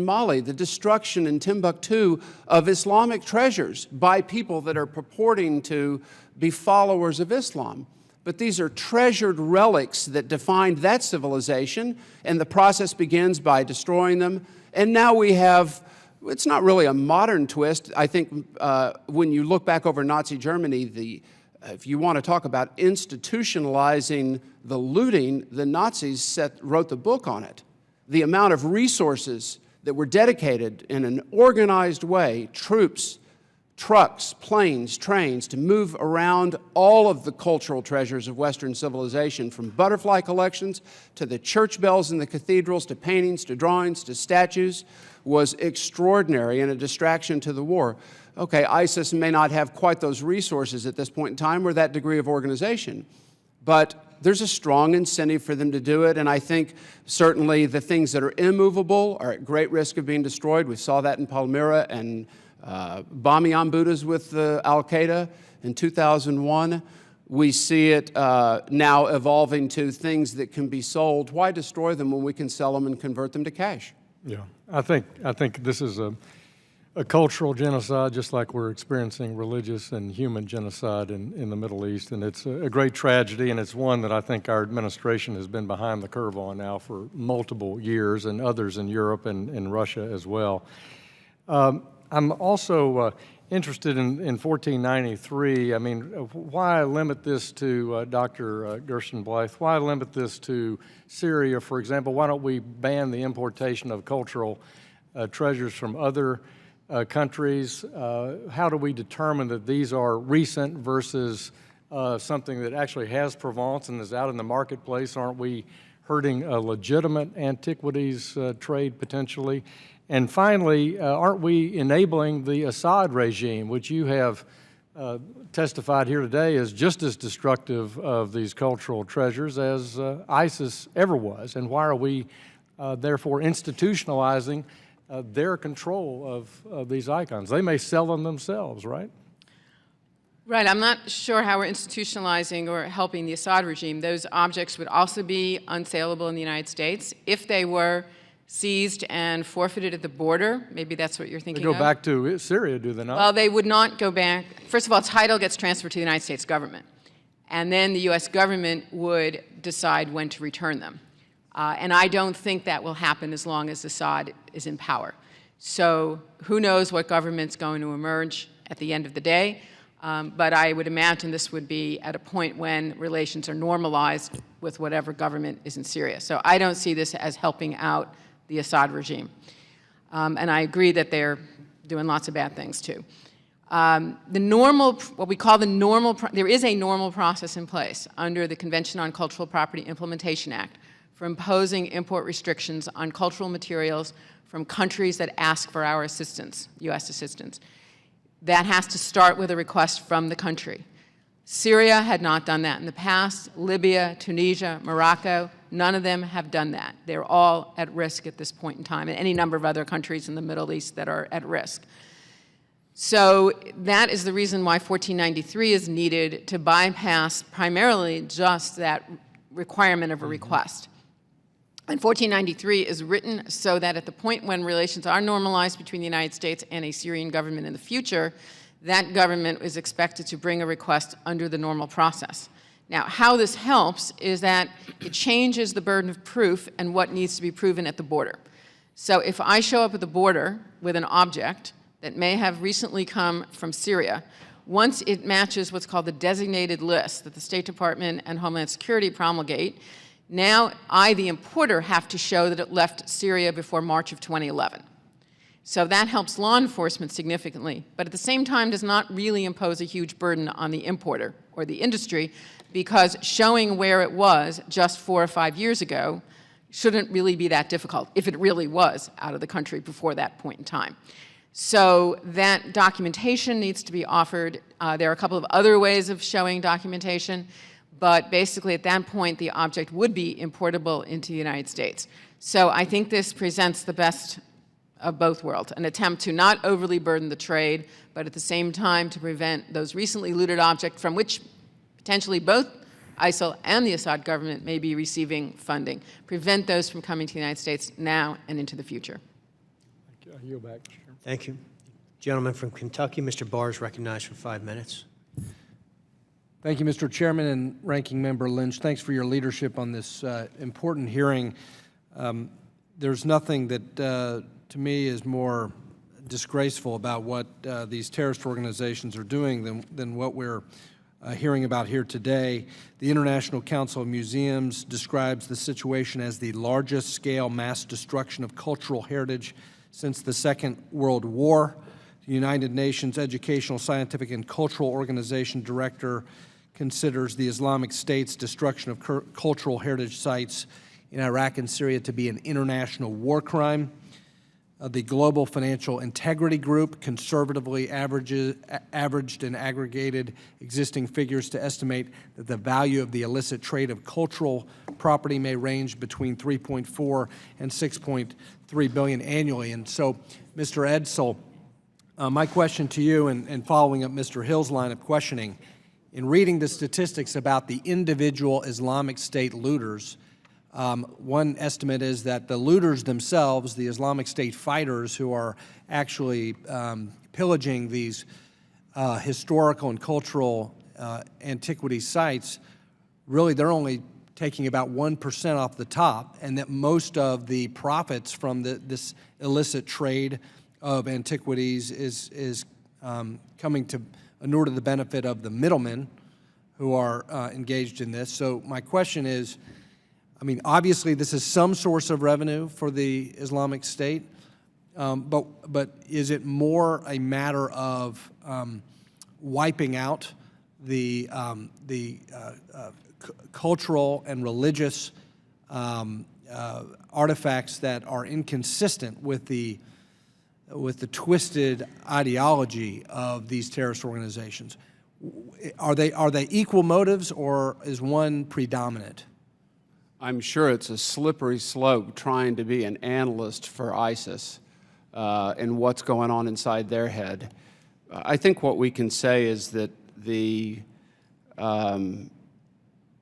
Mali, the destruction in Timbuktu of Islamic treasures by people that are purporting to be followers of Islam. But these are treasured relics that defined that civilization, and the process begins by destroying them. And now we have, it's not really a modern twist. I think when you look back over Nazi Germany, if you want to talk about institutionalizing the looting, the Nazis wrote the book on it. The amount of resources that were dedicated in an organized way, troops, trucks, planes, trains, to move around all of the cultural treasures of Western civilization, from butterfly collections to the church bells in the cathedrals, to paintings, to drawings, to statues, was extraordinary and a distraction to the war. Okay, ISIS may not have quite those resources at this point in time or that degree of organization, but there's a strong incentive for them to do it, and I think certainly the things that are immovable are at great risk of being destroyed. We saw that in Palmyra and Bamiyan Buddhas with Al-Qaeda in 2001. We see it now evolving to things that can be sold. Why destroy them when we can sell them and convert them to cash? Yeah, I think this is a cultural genocide, just like we're experiencing religious and human genocide in the Middle East, and it's a great tragedy, and it's one that I think our administration has been behind the curve on now for multiple years, and others in Europe and in Russia as well. I'm also interested in 1493. I mean, why limit this to Dr. Gerstenblythe? Why limit this to Syria, for example? Why don't we ban the importation of cultural treasures from other countries? How do we determine that these are recent versus something that actually has provenance and is out in the marketplace? Aren't we hurting a legitimate antiquities trade potentially? And finally, aren't we enabling the Assad regime, which you have testified here today is just as destructive of these cultural treasures as ISIS ever was? And why are we therefore institutionalizing their control of these icons? They may sell them themselves, right? Right. I'm not sure how we're institutionalizing or helping the Assad regime. Those objects would also be unsaleable in the United States. If they were seized and forfeited at the border. Maybe that's what you're They thinking go of. back to Syria, do they not? Well, they would not go back. First of all, title gets transferred to the United States government, and then the U.S. government would decide when to return them. And I don't think that will happen as long as Assad is in power. So who knows what government's going to emerge at the end of the day, but I would imagine this would be at a point when relations are normalized with whatever government is in Syria. So I don't see this as helping out the Assad regime. And I agree that they're doing lots of bad things too. The normal, what we call the normal, there is a normal process in place under the Convention on Cultural Property Implementation Act for imposing import restrictions on cultural materials from countries that ask for our assistance, U.S. assistance. That has to start with a request from the country. Syria had not done that in the past. Libya, Tunisia, Morocco, none of them have done that. They're all at risk at this point in time, and any number of other countries in the Middle East that are at risk. So that is the reason why 1493 is needed, to bypass primarily just that requirement of a request. And 1493 is written so that at the point when relations are normalized between the United States and a Syrian government in the future, that government is expected to bring a request under the normal process. Now, how this helps is that it changes the burden of proof and what needs to be proven at the border. So if I show up at the border with an object that may have recently come from Syria, once it matches what's called the designated list that the State Department and Homeland Security promulgate, now I, the importer, have to show that it left Syria before March of 2011. So that helps law enforcement significantly, but at the same time does not really impose a huge burden on the importer or the industry, because showing where it was just 4 or 5 years ago shouldn't really be that difficult, if it really was out of the country before that point in time. So that documentation needs to be offered. There are a couple of other ways of showing documentation, but basically at that point the object would be importable into the United States. So I think this presents the best of both worlds, an attempt to not overly burden the trade, but at the same time to prevent those recently looted objects from which potentially both ISIL and the Assad government may be receiving funding, prevent those from coming to the United States now and into the future. Thank you. I yield back, Mr. Chairman. Thank you. Gentleman from Kentucky, Mr. Barr is recognized for 5 minutes. Thank you, Mr. Chairman and Ranking Member Lynch. Thanks for your leadership on this important hearing. There's nothing that, to me, is more disgraceful about what these terrorist organizations are doing than what we're hearing about here today. The International Council of Museums describes the situation as the largest scale mass destruction of cultural heritage since the Second World War. The United Nations Educational, Scientific, and Cultural Organization Director considers the Islamic State's destruction of cultural heritage sites in Iraq and Syria to be an international war crime. The Global Financial Integrity Group conservatively averaged and aggregated existing figures to estimate that the value of the illicit trade of cultural property may range between $3.4 and $6.3 billion annually. And so, Mr. Edsall, my question to you, and following up Mr. Hill's line of questioning, in reading the statistics about the individual Islamic State looters, one estimate is that the looters themselves, the Islamic State fighters who are actually pillaging these historical and cultural antiquity sites, really they're only taking about 1% off the top, and that most of the profits from this illicit trade of antiquities is coming to inure to the benefit of the middlemen who are engaged in this. So my question is, I mean, obviously this is some source of revenue for the Islamic State, but is it more a matter of wiping out the cultural and religious artifacts that are inconsistent with the twisted ideology of these terrorist organizations? Are they equal motives, or is one predominant? I'm sure it's a slippery slope trying to be an analyst for ISIS and what's going on inside their head. I think what we can say is that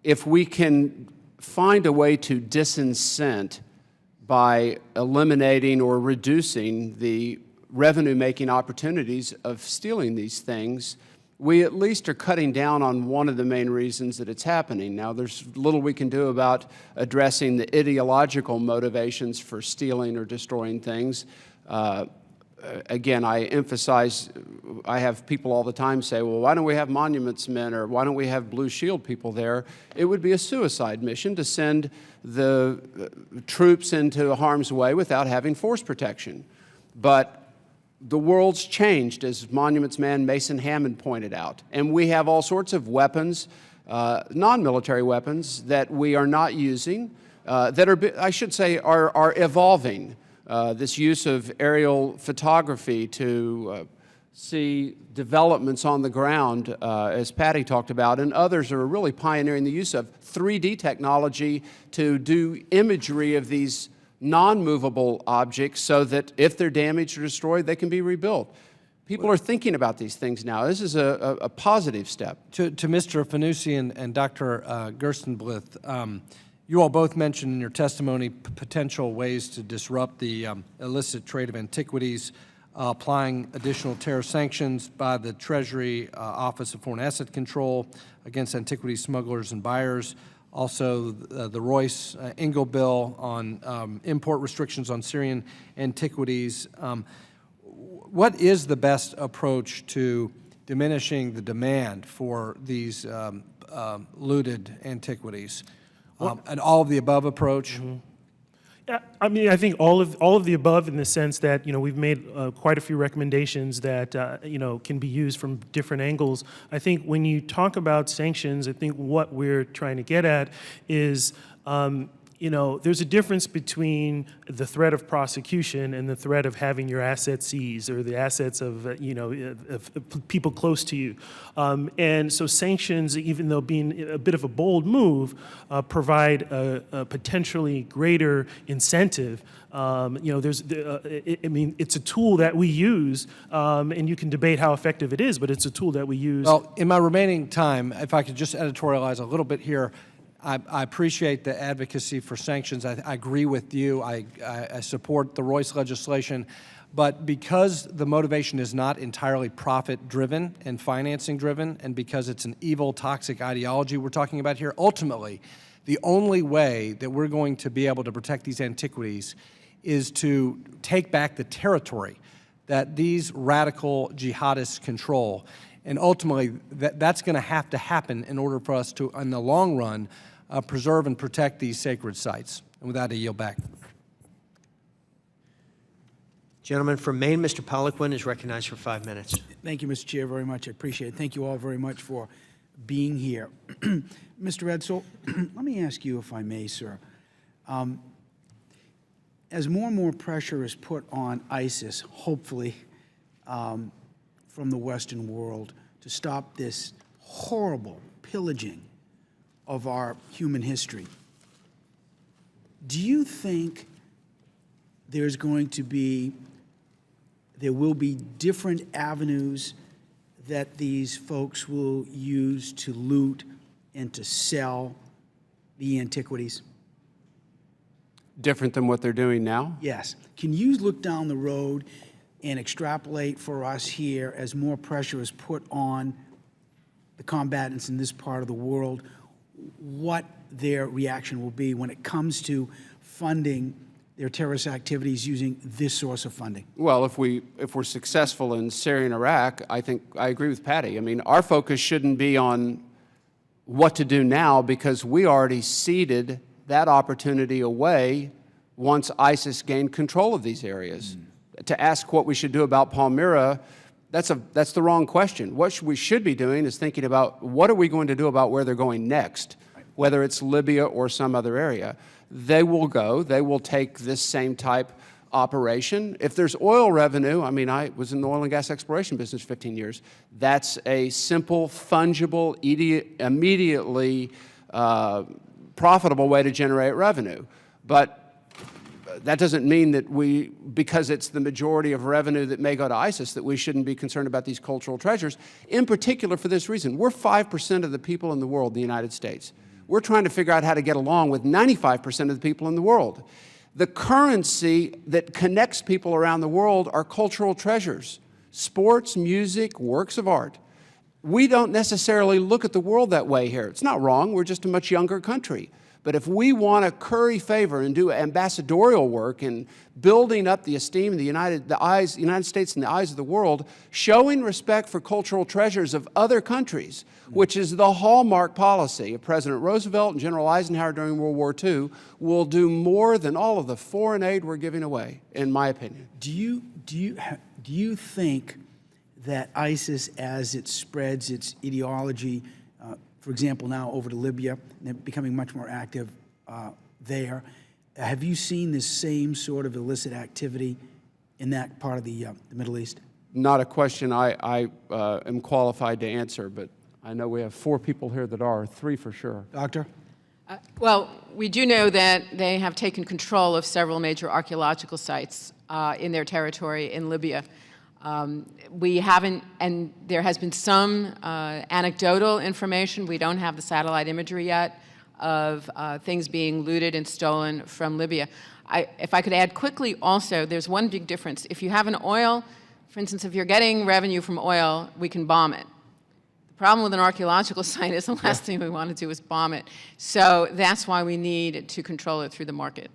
if we can find a way to disincent by eliminating or reducing the revenue-making opportunities of stealing these things, we at least are cutting down on one of the main reasons that it's happening. Now, there's little we can do about addressing the ideological motivations for stealing or destroying things. Again, I emphasize, I have people all the time say, well, why don't we have monuments men, or why don't we have Blue Shield people there? It would be a suicide mission to send the troops into harm's way without having force protection. But the world's changed, as Monuments man Mason Hammond pointed out, and we have all sorts of weapons, non-military weapons, that we are not using, that are, I should say, are evolving. This use of aerial photography to see developments on the ground, as Patty talked about, and others are really pioneering the use of 3D technology to do imagery of these non-movable objects so that if they're damaged or destroyed, they can be rebuilt. People are thinking about these things now. This is a positive step. To Mr. Fanucci and Dr. Gerstenblith, you all both mentioned in your testimony potential ways to disrupt the illicit trade of antiquities, applying additional terror sanctions by the Treasury Office of Foreign Asset Control against antiquities smugglers and buyers, also the Royce-Engel bill on import restrictions on Syrian antiquities. What is the best approach to diminishing the demand for these looted antiquities? An all-of-the-above approach? Mm-hmm. Yeah, I mean, I think all of the above, in the sense that, you know, we've made quite a few recommendations that you know, can be used from different angles. I think when you talk about sanctions, I think what we're trying to get at is, you know, there's a difference between the threat of prosecution and the threat of having your assets seized, or the assets of, you know, of people close to you. And so sanctions, even though being a bit of a bold move, provide a potentially greater incentive. You know, I mean, it's a tool that we use, and you can debate how effective it is, but it's a tool that we use. Well, in my remaining time, if I could just editorialize a little bit here, I appreciate the advocacy for sanctions. I agree with you. I support the Royce legislation. But because the motivation is not entirely profit-driven and financing-driven, and because it's an evil, toxic ideology we're talking about here, ultimately, the only way that we're going to be able to protect these antiquities is to take back the territory that these radical jihadists control. And ultimately, that's going to have to happen in order for us to, in the long run, preserve and protect these sacred sites. And with that, I yield back. Gentleman from Maine, Mr. Poliquin, is recognized for 5 minutes. Thank you, Mr. Chair, very much. I appreciate it. Thank you all very much for being here. Mr. Edsel, let me ask you, if I may, sir. As more and more pressure is put on ISIS, hopefully, from the Western world to stop this horrible pillaging of our human history, do you think there will be different avenues that these folks will use to loot and to sell the antiquities? Different than what they're doing now? Yes. Can you look down the road and extrapolate for us here, as more pressure is put on the combatants in this part of the world, what their reaction will be when it comes to funding their terrorist activities using this source of funding? Well, if we're successful in Syria and Iraq, I think I agree with Patty. I mean, our focus shouldn't be on what to do now, because we already ceded that opportunity away once ISIS gained control of these areas. To ask what we should do about Palmyra, that's the wrong question. What we should be doing is thinking about what are we going to do about where they're going next, whether it's Libya or some other area. They will go, they will take this same type operation. If there's oil revenue, I mean, I was in the oil and gas exploration business 15 years. That's a simple, fungible, immediately profitable way to generate revenue. But that doesn't mean that because it's the majority of revenue that may go to ISIS, that we shouldn't be concerned about these cultural treasures, in particular for this reason. We're 5% of the people in the world in the United States. We're trying to figure out how to get along with 95% of the people in the world. The currency that connects people around the world are cultural treasures, sports, music, works of art. We don't necessarily look at the world that way here. It's not wrong. We're just a much younger country. But if we want to curry favor and do ambassadorial work in building up the esteem of the United States in the eyes of the world, showing respect for cultural treasures of other countries, which is the hallmark policy of President Roosevelt and General Eisenhower during World War II, will do more than all of the foreign aid we're giving away, in my opinion. Do you think that ISIS, as it spreads its ideology, for example, now over to Libya, and they're becoming much more active there, have you seen this same sort of illicit activity in that part of the Middle East? Not a question I am qualified to answer, but I know we have 4 people here that are, 3 for sure. Doctor? Well, we do know that they have taken control of several major archaeological sites in their territory in Libya. We haven't, and there has been some anecdotal information. We don't have the satellite imagery yet of things being looted and stolen from Libya. If I could add quickly also, there's one big difference. If you have an oil, for instance, if you're getting revenue from oil, we can bomb it. The problem with an archaeological site is the last thing we want to do is bomb it. So that's why we need to control it through the market.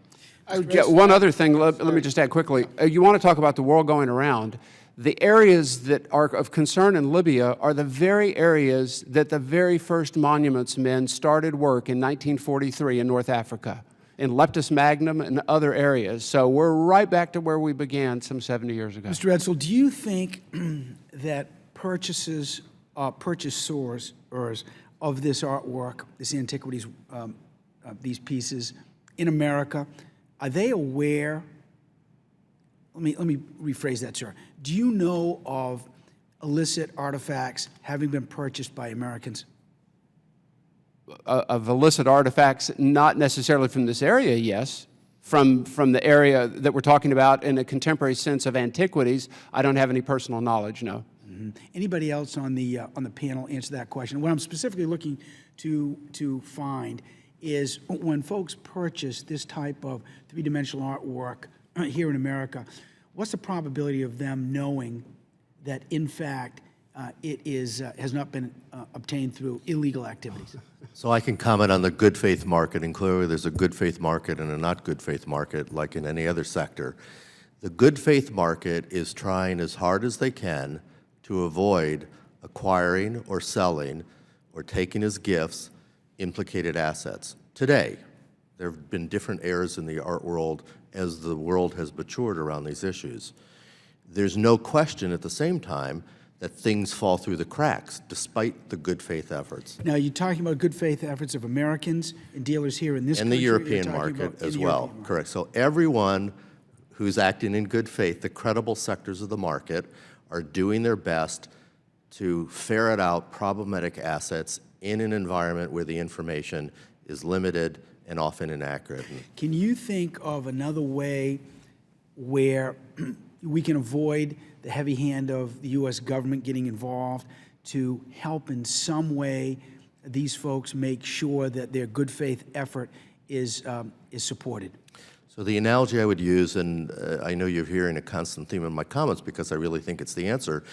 Yeah, one other thing, let me just add quickly. You want to talk about the world going around. The areas that are of concern in Libya are the very areas that the very first monuments men started work in 1943 in North Africa, in Leptis Magnum and other areas. So we're right back to where we began some 70 years ago. Mr. Edsel, do you think that purchasers of this artwork, this Antiquities, these pieces in America, are they aware? Let me rephrase that, sir. Do you know of illicit artifacts having been purchased by Americans? Of illicit artifacts, not necessarily from this area, yes. From the area that we're talking about in a contemporary sense of antiquities, I don't have any personal knowledge, no. Mm-hmm. Anybody else on the panel answer that question? What I'm specifically looking to find is when folks purchase this type of three-dimensional artwork here in America, what's the probability of them knowing that, in fact, it has not been obtained through illegal activities? So I can comment on the good faith market, and clearly there's a good faith market and a not good faith market like in any other sector. The good faith market is trying as hard as they can to avoid acquiring or selling or taking as gifts implicated assets. Today, there have been different eras in the art world as the world has matured around these issues. There's no question at the same time that things fall through the cracks despite the good faith efforts. Now, you're talking about good faith efforts of Americans and dealers here in this country? And the European market as well, correct. So everyone who's acting in good faith, the credible sectors of the market, are doing their best to ferret out problematic assets in an environment where the information is limited and often inaccurate. Can you think of another way where we can avoid the heavy hand of the U.S. government getting involved to help in some way these folks make sure that their good faith effort is supported? So the analogy I would use, and I know you're hearing a constant theme in my comments because I really think it's the answer.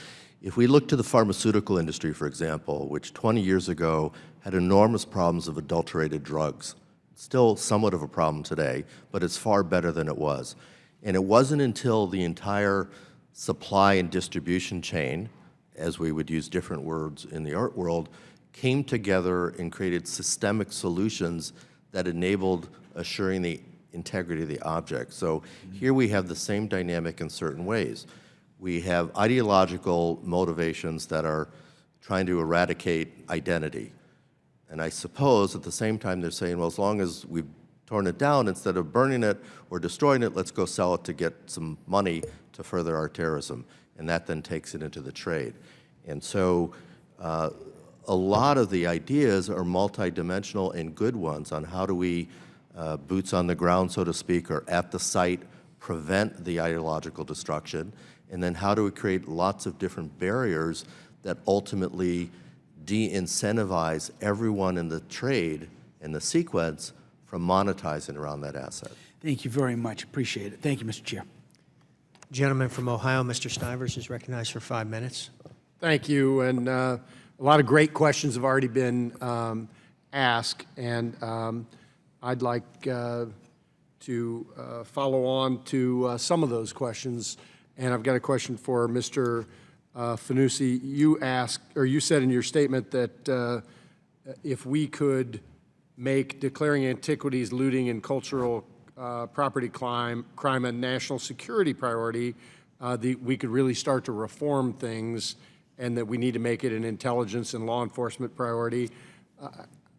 If we look to the pharmaceutical industry, for example, which 20 years ago had enormous problems of adulterated drugs, still somewhat of a problem today, but it's far better than it was. And it wasn't until the entire supply and distribution chain, as we would use different words in the art world, came together and created systemic solutions that enabled assuring the integrity of the object. So here we have the same dynamic in certain ways. We have ideological motivations that are trying to eradicate identity. And I suppose at the same time they're saying, well, as long as we've torn it down, instead of burning it or destroying it, let's go sell it to get some money to further our terrorism. And that then takes it into the trade. And so a lot of the ideas are multidimensional and good ones on how do we, boots on the ground, so to speak, or at the site, prevent the ideological destruction. And then how do we create lots of different barriers that ultimately de-incentivize everyone in the trade and the sequence from monetizing around that asset. Thank you very much. Appreciate it. Thank you, Mr. Chair. Gentleman from Ohio, Mr. Stivers, is recognized for 5 minutes. Thank you, and a lot of great questions have already been asked, and I'd like to follow on to some of those questions. And I've got a question for Mr. Fanucci. You said in your statement that if we could make declaring antiquities, looting, and cultural property crime a national security priority, we could really start to reform things, and that we need to make it an intelligence and law enforcement priority.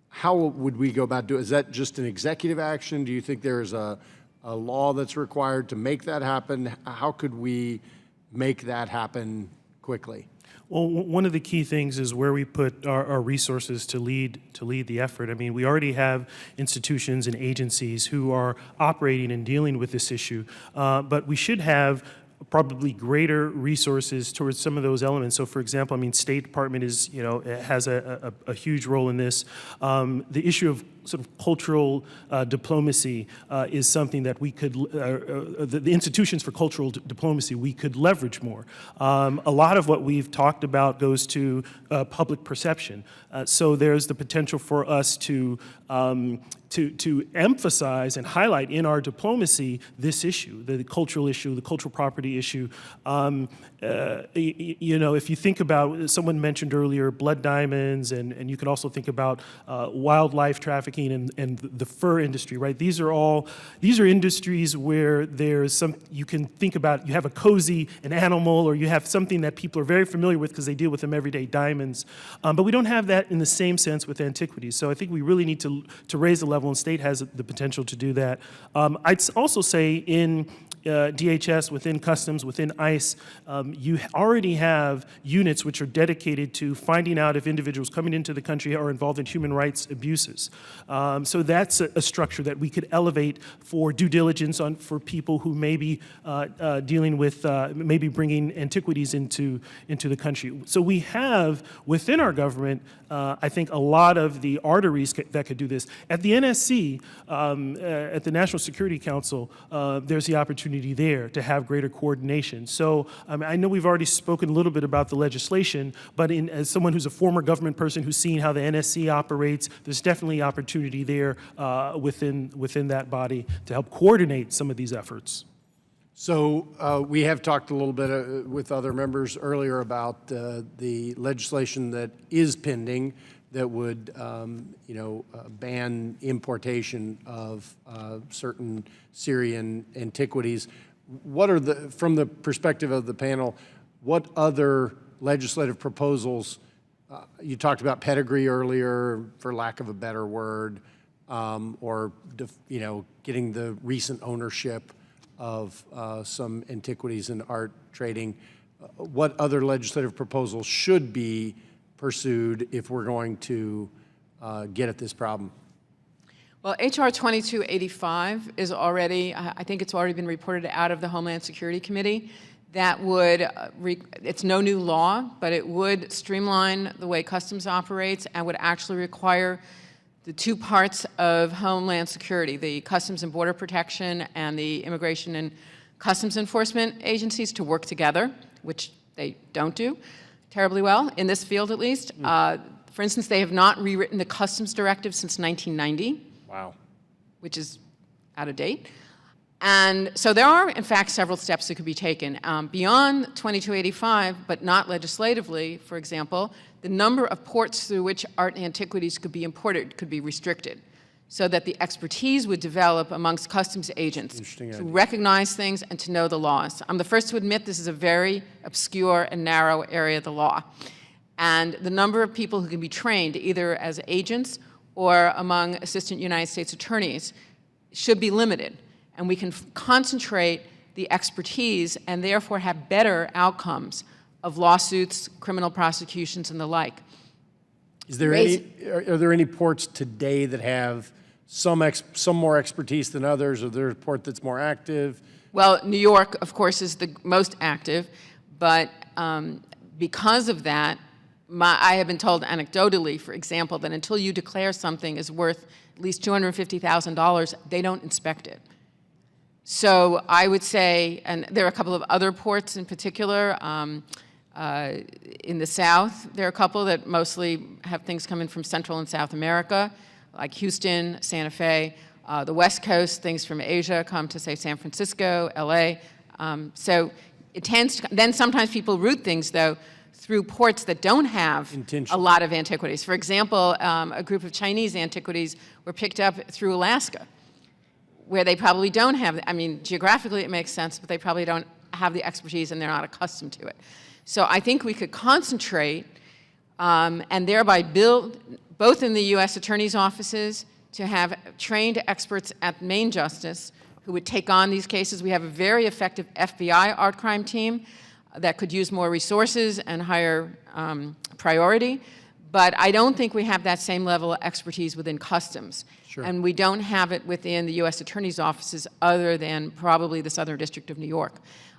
How would we go about doing it? Is that just an executive action? Do you think there's a law that's required to make that happen? How could we make that happen quickly? Well, one of the key things is where we put our resources to lead the effort. I mean, we already have institutions and agencies who are operating and dealing with this issue, but we should have probably greater resources towards some of those elements. So, for example, I mean, State Department is, has a huge role in this. The issue of sort of cultural diplomacy is something that we could, the institutions for cultural diplomacy, we could leverage more. A lot of what we've talked about goes to public perception. So there's the potential for us to emphasize and highlight in our diplomacy this issue, the cultural issue, the cultural property issue. If you think about, someone mentioned earlier, blood diamonds, and you could also think about wildlife trafficking and the fur industry, right? These are industries where there's some, you can think about, you have a cozy, an animal, or you have something that people are very familiar with because they deal with them every day, diamonds. But we don't have that in the same sense with antiquities. So I think we really need to raise the level, and state has the potential to do that. I'd also say in DHS, within Customs, within ICE, you already have units which are dedicated to finding out if individuals coming into the country are involved in human rights abuses. So that's a structure that we could elevate for due diligence for people who may be dealing with, maybe bringing antiquities into the country. So we have, within our government, I think a lot of the arteries that could do this. At the NSC, at the National Security Council, there's the opportunity there to have greater coordination. So I know we've already spoken a little bit about the legislation, but as someone who's a former government person who's seen how the NSC operates, there's definitely opportunity there within that body to help coordinate some of these efforts. So we have talked a little bit with other members earlier about the legislation that is pending that would, ban importation of certain Syrian antiquities. What are from the perspective of the panel, what other legislative proposals, you talked about pedigree earlier, for lack of a better word, or, getting the recent ownership of some antiquities and art trading. What other legislative proposals should be pursued if we're going to get at this problem? Well, H.R. 2285 is already, I think it's already been reported out of the Homeland Security Committee. That would, it's no new law, but it would streamline the way Customs operates and would actually require the two parts of Homeland Security, the Customs and Border Protection and the Immigration and Customs Enforcement agencies, to work together, which they don't do terribly well, in this field at least. For instance, they have not rewritten the Customs Directive since 1990. Wow. Which is out of date. And so there are, in fact, several steps that could be taken. Beyond 2285, but not legislatively, for example, the number of ports through which art and antiquities could be imported could be restricted, so that the expertise would develop amongst customs agents to recognize things and to know the laws. I'm the first to admit this is a very obscure and narrow area of the law. And the number of people who can be trained, either as agents or among assistant United States attorneys, should be limited. And we can concentrate the expertise and therefore have better outcomes of lawsuits, criminal prosecutions, and the like. Is there are there any ports today that have some more expertise than others, or there a port that's more active? Well, New York, of course, is the most active, but because of that, I have been told anecdotally, for example, that until you declare something is worth at least $250,000, they don't inspect it. So I would say, and there are a couple of other ports in particular, in the South, there are a couple that mostly have things coming from Central and South America, like Houston, Santa Fe. The West Coast, things from Asia come to, say, San Francisco, LA. So it tends to, then sometimes people route things, though, through ports that don't have a lot of antiquities. For example, a group of Chinese antiquities were picked up through Alaska, where they probably don't have, I mean, geographically it makes sense, but they probably don't have the expertise and they're not accustomed to it. So I think we could concentrate and thereby build, both in the U.S. attorney's offices, to have trained experts at Main Justice who would take on these cases. We have a very effective FBI art crime team that could use more resources and higher priority. But I don't think we have that same level of expertise within Customs. Sure. And we don't have it within the U.S. attorney's offices other than probably the Southern District of New York.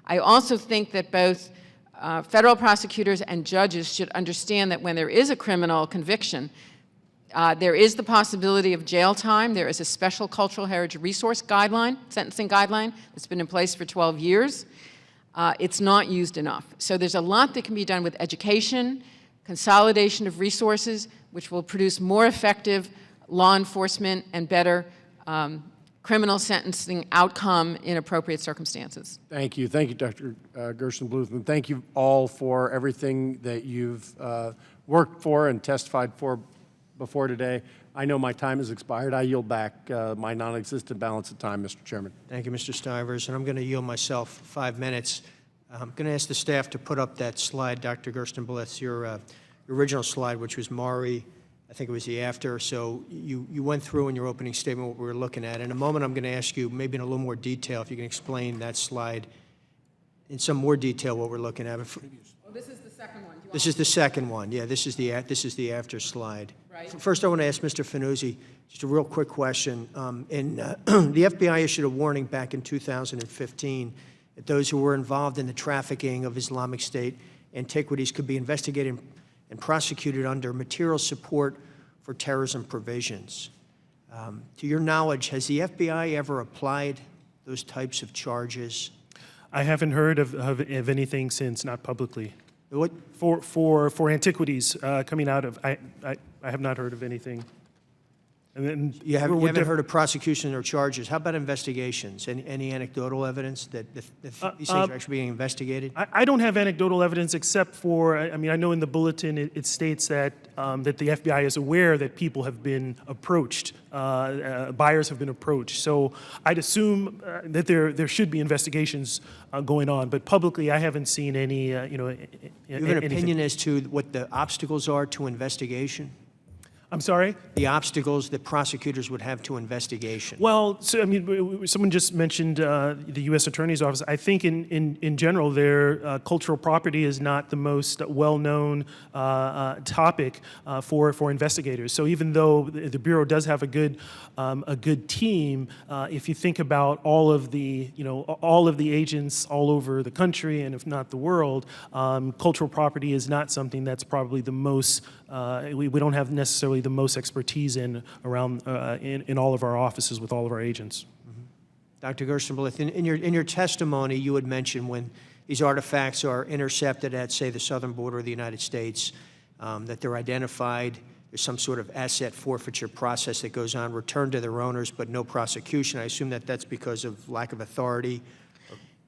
I also think that both federal prosecutors and judges should understand that when there is a criminal conviction, there is the possibility of jail time. There is a special cultural heritage resource guideline, sentencing guideline, that's been in place for 12 years. It's not used enough. So there's a lot that can be done with education, consolidation of resources, which will produce more effective law enforcement and better criminal sentencing outcome in appropriate circumstances. Thank you. Thank you, Dr. Gerstenbluth, and thank you all for everything that you've worked for and testified for before today. I know my time has expired. I yield back my non-existent balance of time, Mr. Chairman. Thank you, Mr. Stivers, and I'm going to yield myself 5 minutes. I'm going to ask the staff to put up that slide, Dr. Gerstenbluth, your original slide, which was Maury. I think it was the after. So you went through in your opening statement what we were looking at. In a moment, I'm going to ask you, maybe in a little more detail, if you can explain that slide in some more detail what we're looking at. Oh, this is the second one. This is the second one. Yeah, this is the after slide. Right. First, I want to ask Mr. Finuzzi just a real quick question. The FBI issued a warning back in 2015 that those who were involved in the trafficking of Islamic State antiquities could be investigated and prosecuted under material support for terrorism provisions. To your knowledge, has the FBI ever applied those types of charges? I haven't heard of anything since, not publicly. What? For antiquities coming out of, I have not heard of anything. And then you haven't heard of prosecution or charges. How about investigations? Any anecdotal evidence that these things are actually being investigated? I don't have anecdotal evidence except for, I mean, I know in the bulletin it states that that the FBI is aware that people have been approached, buyers have been approached. So I'd assume that there should be investigations going on, but publicly I haven't seen any, you have an opinion as to what the obstacles are to investigation? I'm sorry? The obstacles that prosecutors would have to investigation. Well, so, I mean, someone just mentioned the U.S. Attorney's Office. I think in general, their cultural property is not the most well-known topic for investigators. So even though the Bureau does have a good team, if you think about all of the agents all over the country and if not the world, cultural property is not something that's probably the most, we don't have necessarily the most expertise in around in all of our offices with all of our agents. Mm-hmm. Dr. Gerstenbluth, in your testimony, you had mentioned when these artifacts are intercepted at, say, the southern border of the United States, that they're identified. There's some sort of asset forfeiture process that goes on, returned to their owners, but no prosecution. I assume that that's because of lack of authority.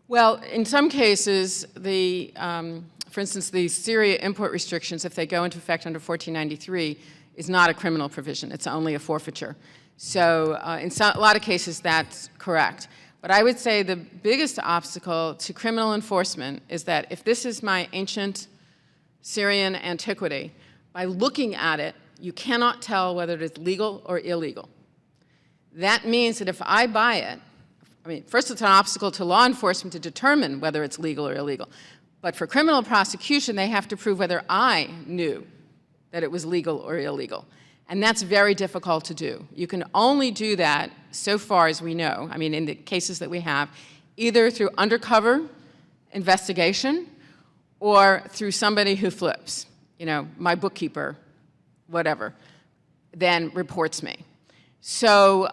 Well, in some cases, for instance, the Syria import restrictions, if they go into effect under 1493, is not a criminal provision. It's only a forfeiture. So in a lot of cases, that's correct. But I would say the biggest obstacle to criminal enforcement is that if this is my ancient Syrian antiquity, by looking at it, you cannot tell whether it is legal or illegal. That means that if I buy it, I mean, first it's an obstacle to law enforcement to determine whether it's legal or illegal. But for criminal prosecution, they have to prove whether I knew that it was legal or illegal. And that's very difficult to do. You can only do that, so far as we know, I mean, in the cases that we have, either through undercover investigation or through somebody who flips, you know, my bookkeeper, whatever, then reports me. So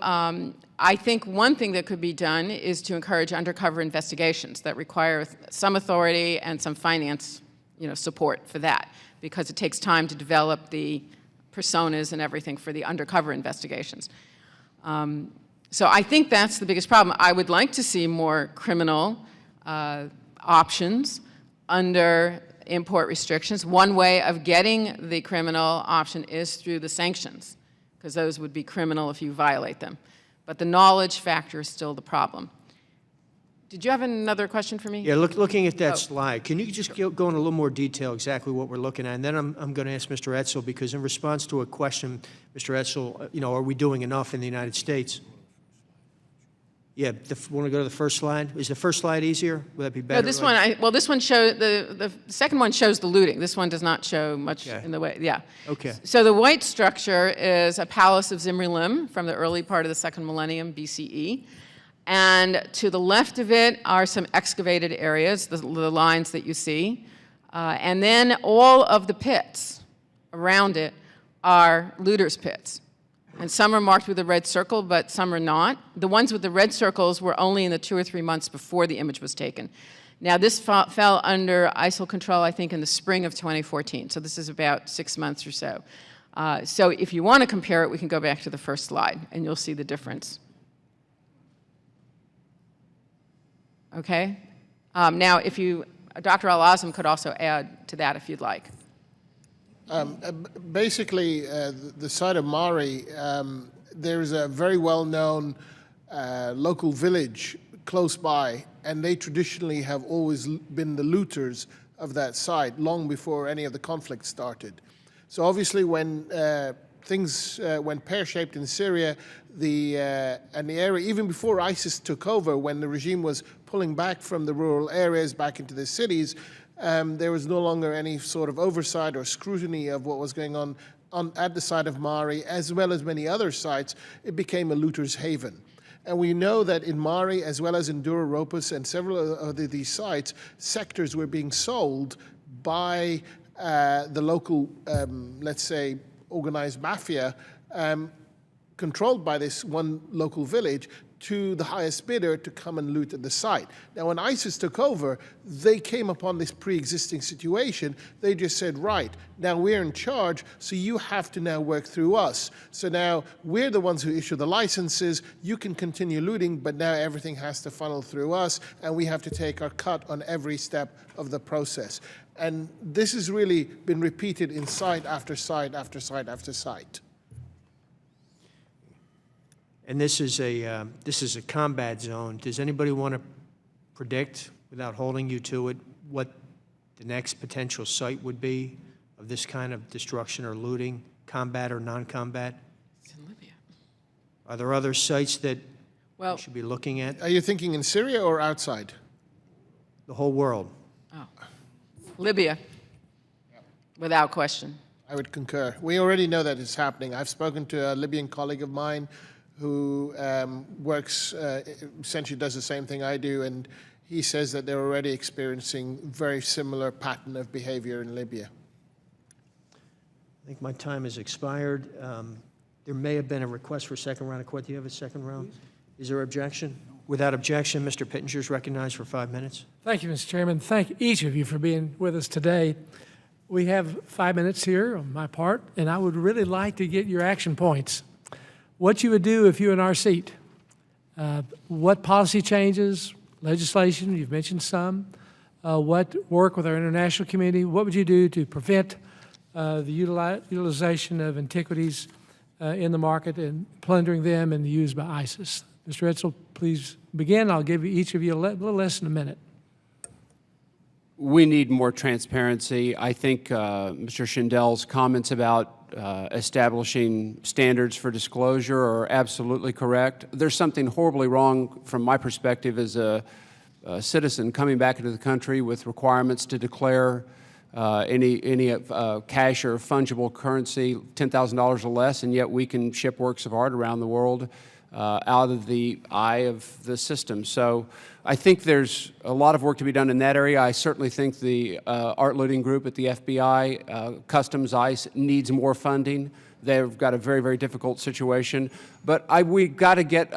I think one thing that could be done is to encourage undercover investigations that require some authority and some finance, support for that, because it takes time to develop the personas and everything for the undercover investigations. So I think that's the biggest problem. I would like to see more criminal options under import restrictions. One way of getting the criminal option is through the sanctions, because those would be criminal if you violate them. But the knowledge factor is still the problem. Did you have another question for me? Yeah, looking at that slide, can you just go in a little more detail exactly what we're looking at? And then I'm going to ask Mr. Etzel, because in response to a question, Mr. Etzel, are we doing enough in the United States? Yeah, want to go to the first slide? Is the first slide easier? Would that be better? No, this one, this one shows, the second one shows the looting. This one does not show much in the way, yeah. Okay. So the white structure is a palace of Zimri-Lim from the early part of the second millennium BCE. And to the left of it are some excavated areas, the lines that you see. And then all of the pits around it are looters' pits. And some are marked with a red circle, but some are not. The ones with the red circles were only in the 2 or 3 months before the image was taken. Now, this fell under ISIL control, I think, in the spring of 2014. So this is about 6 months or so. So if you want to compare it, we can go back to the first slide, and you'll see the difference. Okay? Now, if Dr. Al-Azam could also add to that if you'd like. Basically, the site of Mari, there is a very well-known local village close by, and they traditionally have always been the looters of that site long before any of the conflict started. So obviously when things went pear-shaped in Syria, and the area, even before ISIS took over, when the regime was pulling back from the rural areas back into the cities, there was no longer any sort of oversight or scrutiny of what was going on at the site of Mari, as well as many other sites. It became a looter's haven. And we know that in Mari, as well as in Dura Ropus and several of these sites, sectors were being sold by the local, let's say, organized mafia, controlled by this one local village, to the highest bidder to come and loot at the site. Now, when ISIS took over, they came upon this pre-existing situation. They just said, right, now we're in charge, so you have to now work through us. So now we're the ones who issue the licenses. You can continue looting, but now everything has to funnel through us, and we have to take our cut on every step of the process. And this has really been repeated in site after site after site after site. And this is a combat zone. Does anybody want to predict, without holding you to it, what the next potential site would be of this kind of destruction or looting, combat or non-combat? It's in Libya. Are there other sites that we should be looking at? Are you thinking in Syria or outside? The whole world. Oh. Libya, without question. I would concur. We already know that it's happening. I've spoken to a Libyan colleague of mine who works, essentially does the same thing I do, and he says that they're already experiencing very similar pattern of behavior in Libya. I think my time has expired. There may have been a request for a second round of questions. Do you have a second round? Is there objection? Without objection, Mr. Pittenger is recognized for 5 minutes. Thank you, Mr. Chairman. Thank each of you for being with us today. We have 5 minutes here on my part, and I would really like to get your action points. What you would do if you were in our seat. What policy changes, legislation, you've mentioned some, what work with our international community, what would you do to prevent the utilization of antiquities in the market and plundering them and the use by ISIS? Mr. Etzel, please begin. I'll give each of you a little less than a minute. We need more transparency. I think Mr. Schindell's comments about establishing standards for disclosure are absolutely correct. There's something horribly wrong from my perspective as a citizen coming back into the country with requirements to declare any cash or fungible currency, $10,000 or less, and yet we can ship works of art around the world out of the eye of the system. So I think there's a lot of work to be done in that area. I certainly think the art looting group at the FBI, Customs, ICE needs more funding. They've got a very, very difficult situation. But we've got to get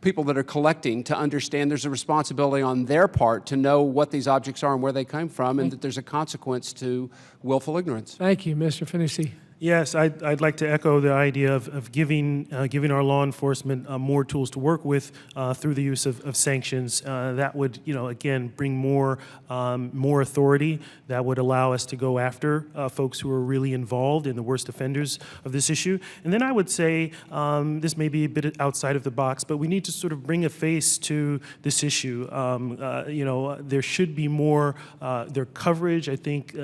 people that are collecting to understand there's a responsibility on their part to know what these objects are and where they came from, and that there's a consequence to willful ignorance. Thank you, Mr. Finney. Yes, I'd like to echo the idea of giving our law enforcement more tools to work with through the use of sanctions. That would, again, bring more authority. That would allow us to go after folks who are really involved in the worst offenders of this issue. And then I would say, this may be a bit outside of the box, but we need to sort of bring a face to this issue. There should be more their coverage, I think,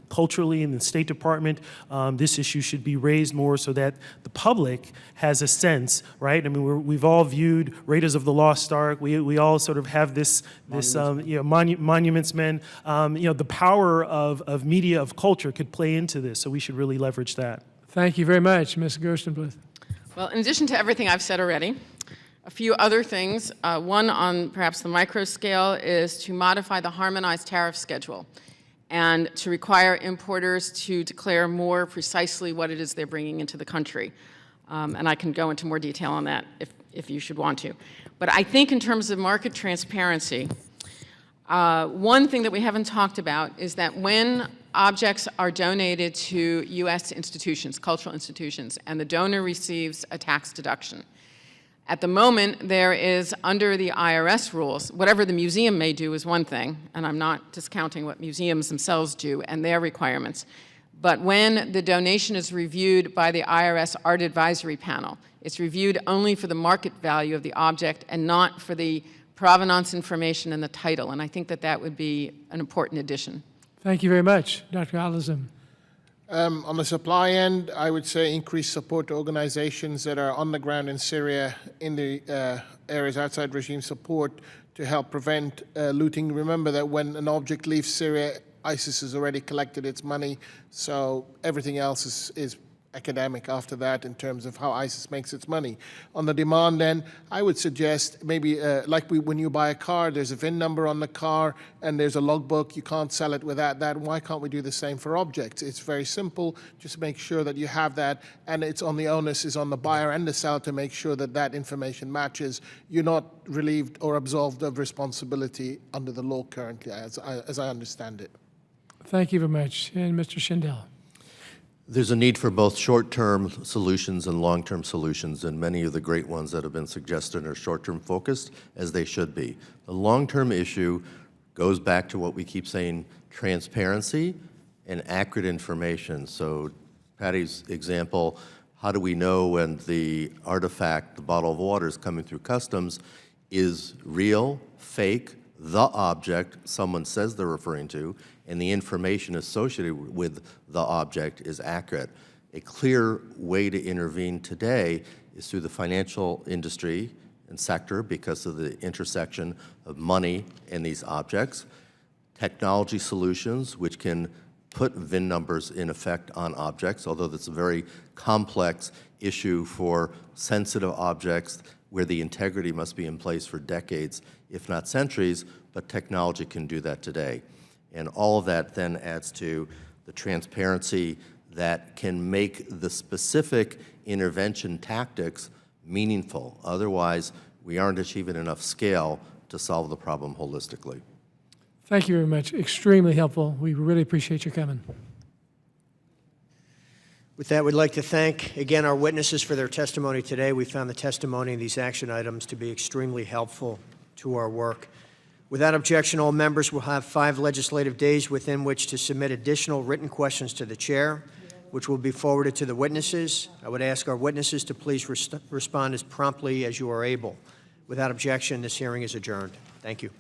culturally in the State Department. This issue should be raised more so that the public has a sense, right? I mean, we've all viewed Raiders of the Lost Ark. We all sort of have this Monuments Men. The power of media, of culture could play into this, so we should really leverage that. Thank you very much, Ms. Gerstenbluth. Well, in addition to everything I've said already, a few other things. One on perhaps the micro scale is to modify the harmonized tariff schedule and to require importers to declare more precisely what it is they're bringing into the country. And I can go into more detail on that if you should want to. But I think in terms of market transparency, one thing that we haven't talked about is that when objects are donated to U.S. institutions, cultural institutions, and the donor receives a tax deduction, at the moment, there is, under the IRS rules, whatever the museum may do is one thing, and I'm not discounting what museums themselves do and their requirements. But when the donation is reviewed by the IRS Art Advisory Panel, it's reviewed only for the market value of the object and not for the provenance information and the title. And I think that that would be an important addition. Thank you very much. Dr. Alazim. On the supply end, I would say increase support to organizations that are on the ground in Syria, in the areas outside regime support, to help prevent looting. Remember that when an object leaves Syria, ISIS has already collected its money, so everything else is academic after that in terms of how ISIS makes its money. On the demand end, I would suggest maybe when you buy a car, there's a VIN number on the car and there's a logbook. You can't sell it without that. Why can't we do the same for objects? It's very simple. Just make sure that you have that, and it's on the onus is on the buyer and the seller to make sure that that information matches. You're not relieved or absolved of responsibility under the law currently, as I understand it. Thank you very much. And Mr. Schindel. There's a need for both short-term solutions and long-term solutions, and many of the great ones that have been suggested are short-term focused, as they should be. The long-term issue goes back to what we keep saying, transparency and accurate information. So Patty's example, how do we know when the artifact, the bottle of water is coming through customs, is real, fake, the object someone says they're referring to, and the information associated with the object is accurate. A clear way to intervene today is through the financial industry and sector because of the intersection of money and these objects, technology solutions which can put VIN numbers in effect on objects, although that's a very complex issue for sensitive objects where the integrity must be in place for decades, if not centuries, but technology can do that today. And all of that then adds to the transparency that can make the specific intervention tactics meaningful. Otherwise, we aren't achieving enough scale to solve the problem holistically. Thank you very much. Extremely helpful. We really appreciate your coming. With that, we'd like to thank, again, our witnesses for their testimony today. We found the testimony in these action items to be extremely helpful to our work. Without objection, all members will have 5 legislative days within which to submit additional written questions to the chair, which will be forwarded to the witnesses. I would ask our witnesses to please respond as promptly as you are able. Without objection, this hearing is adjourned. Thank you.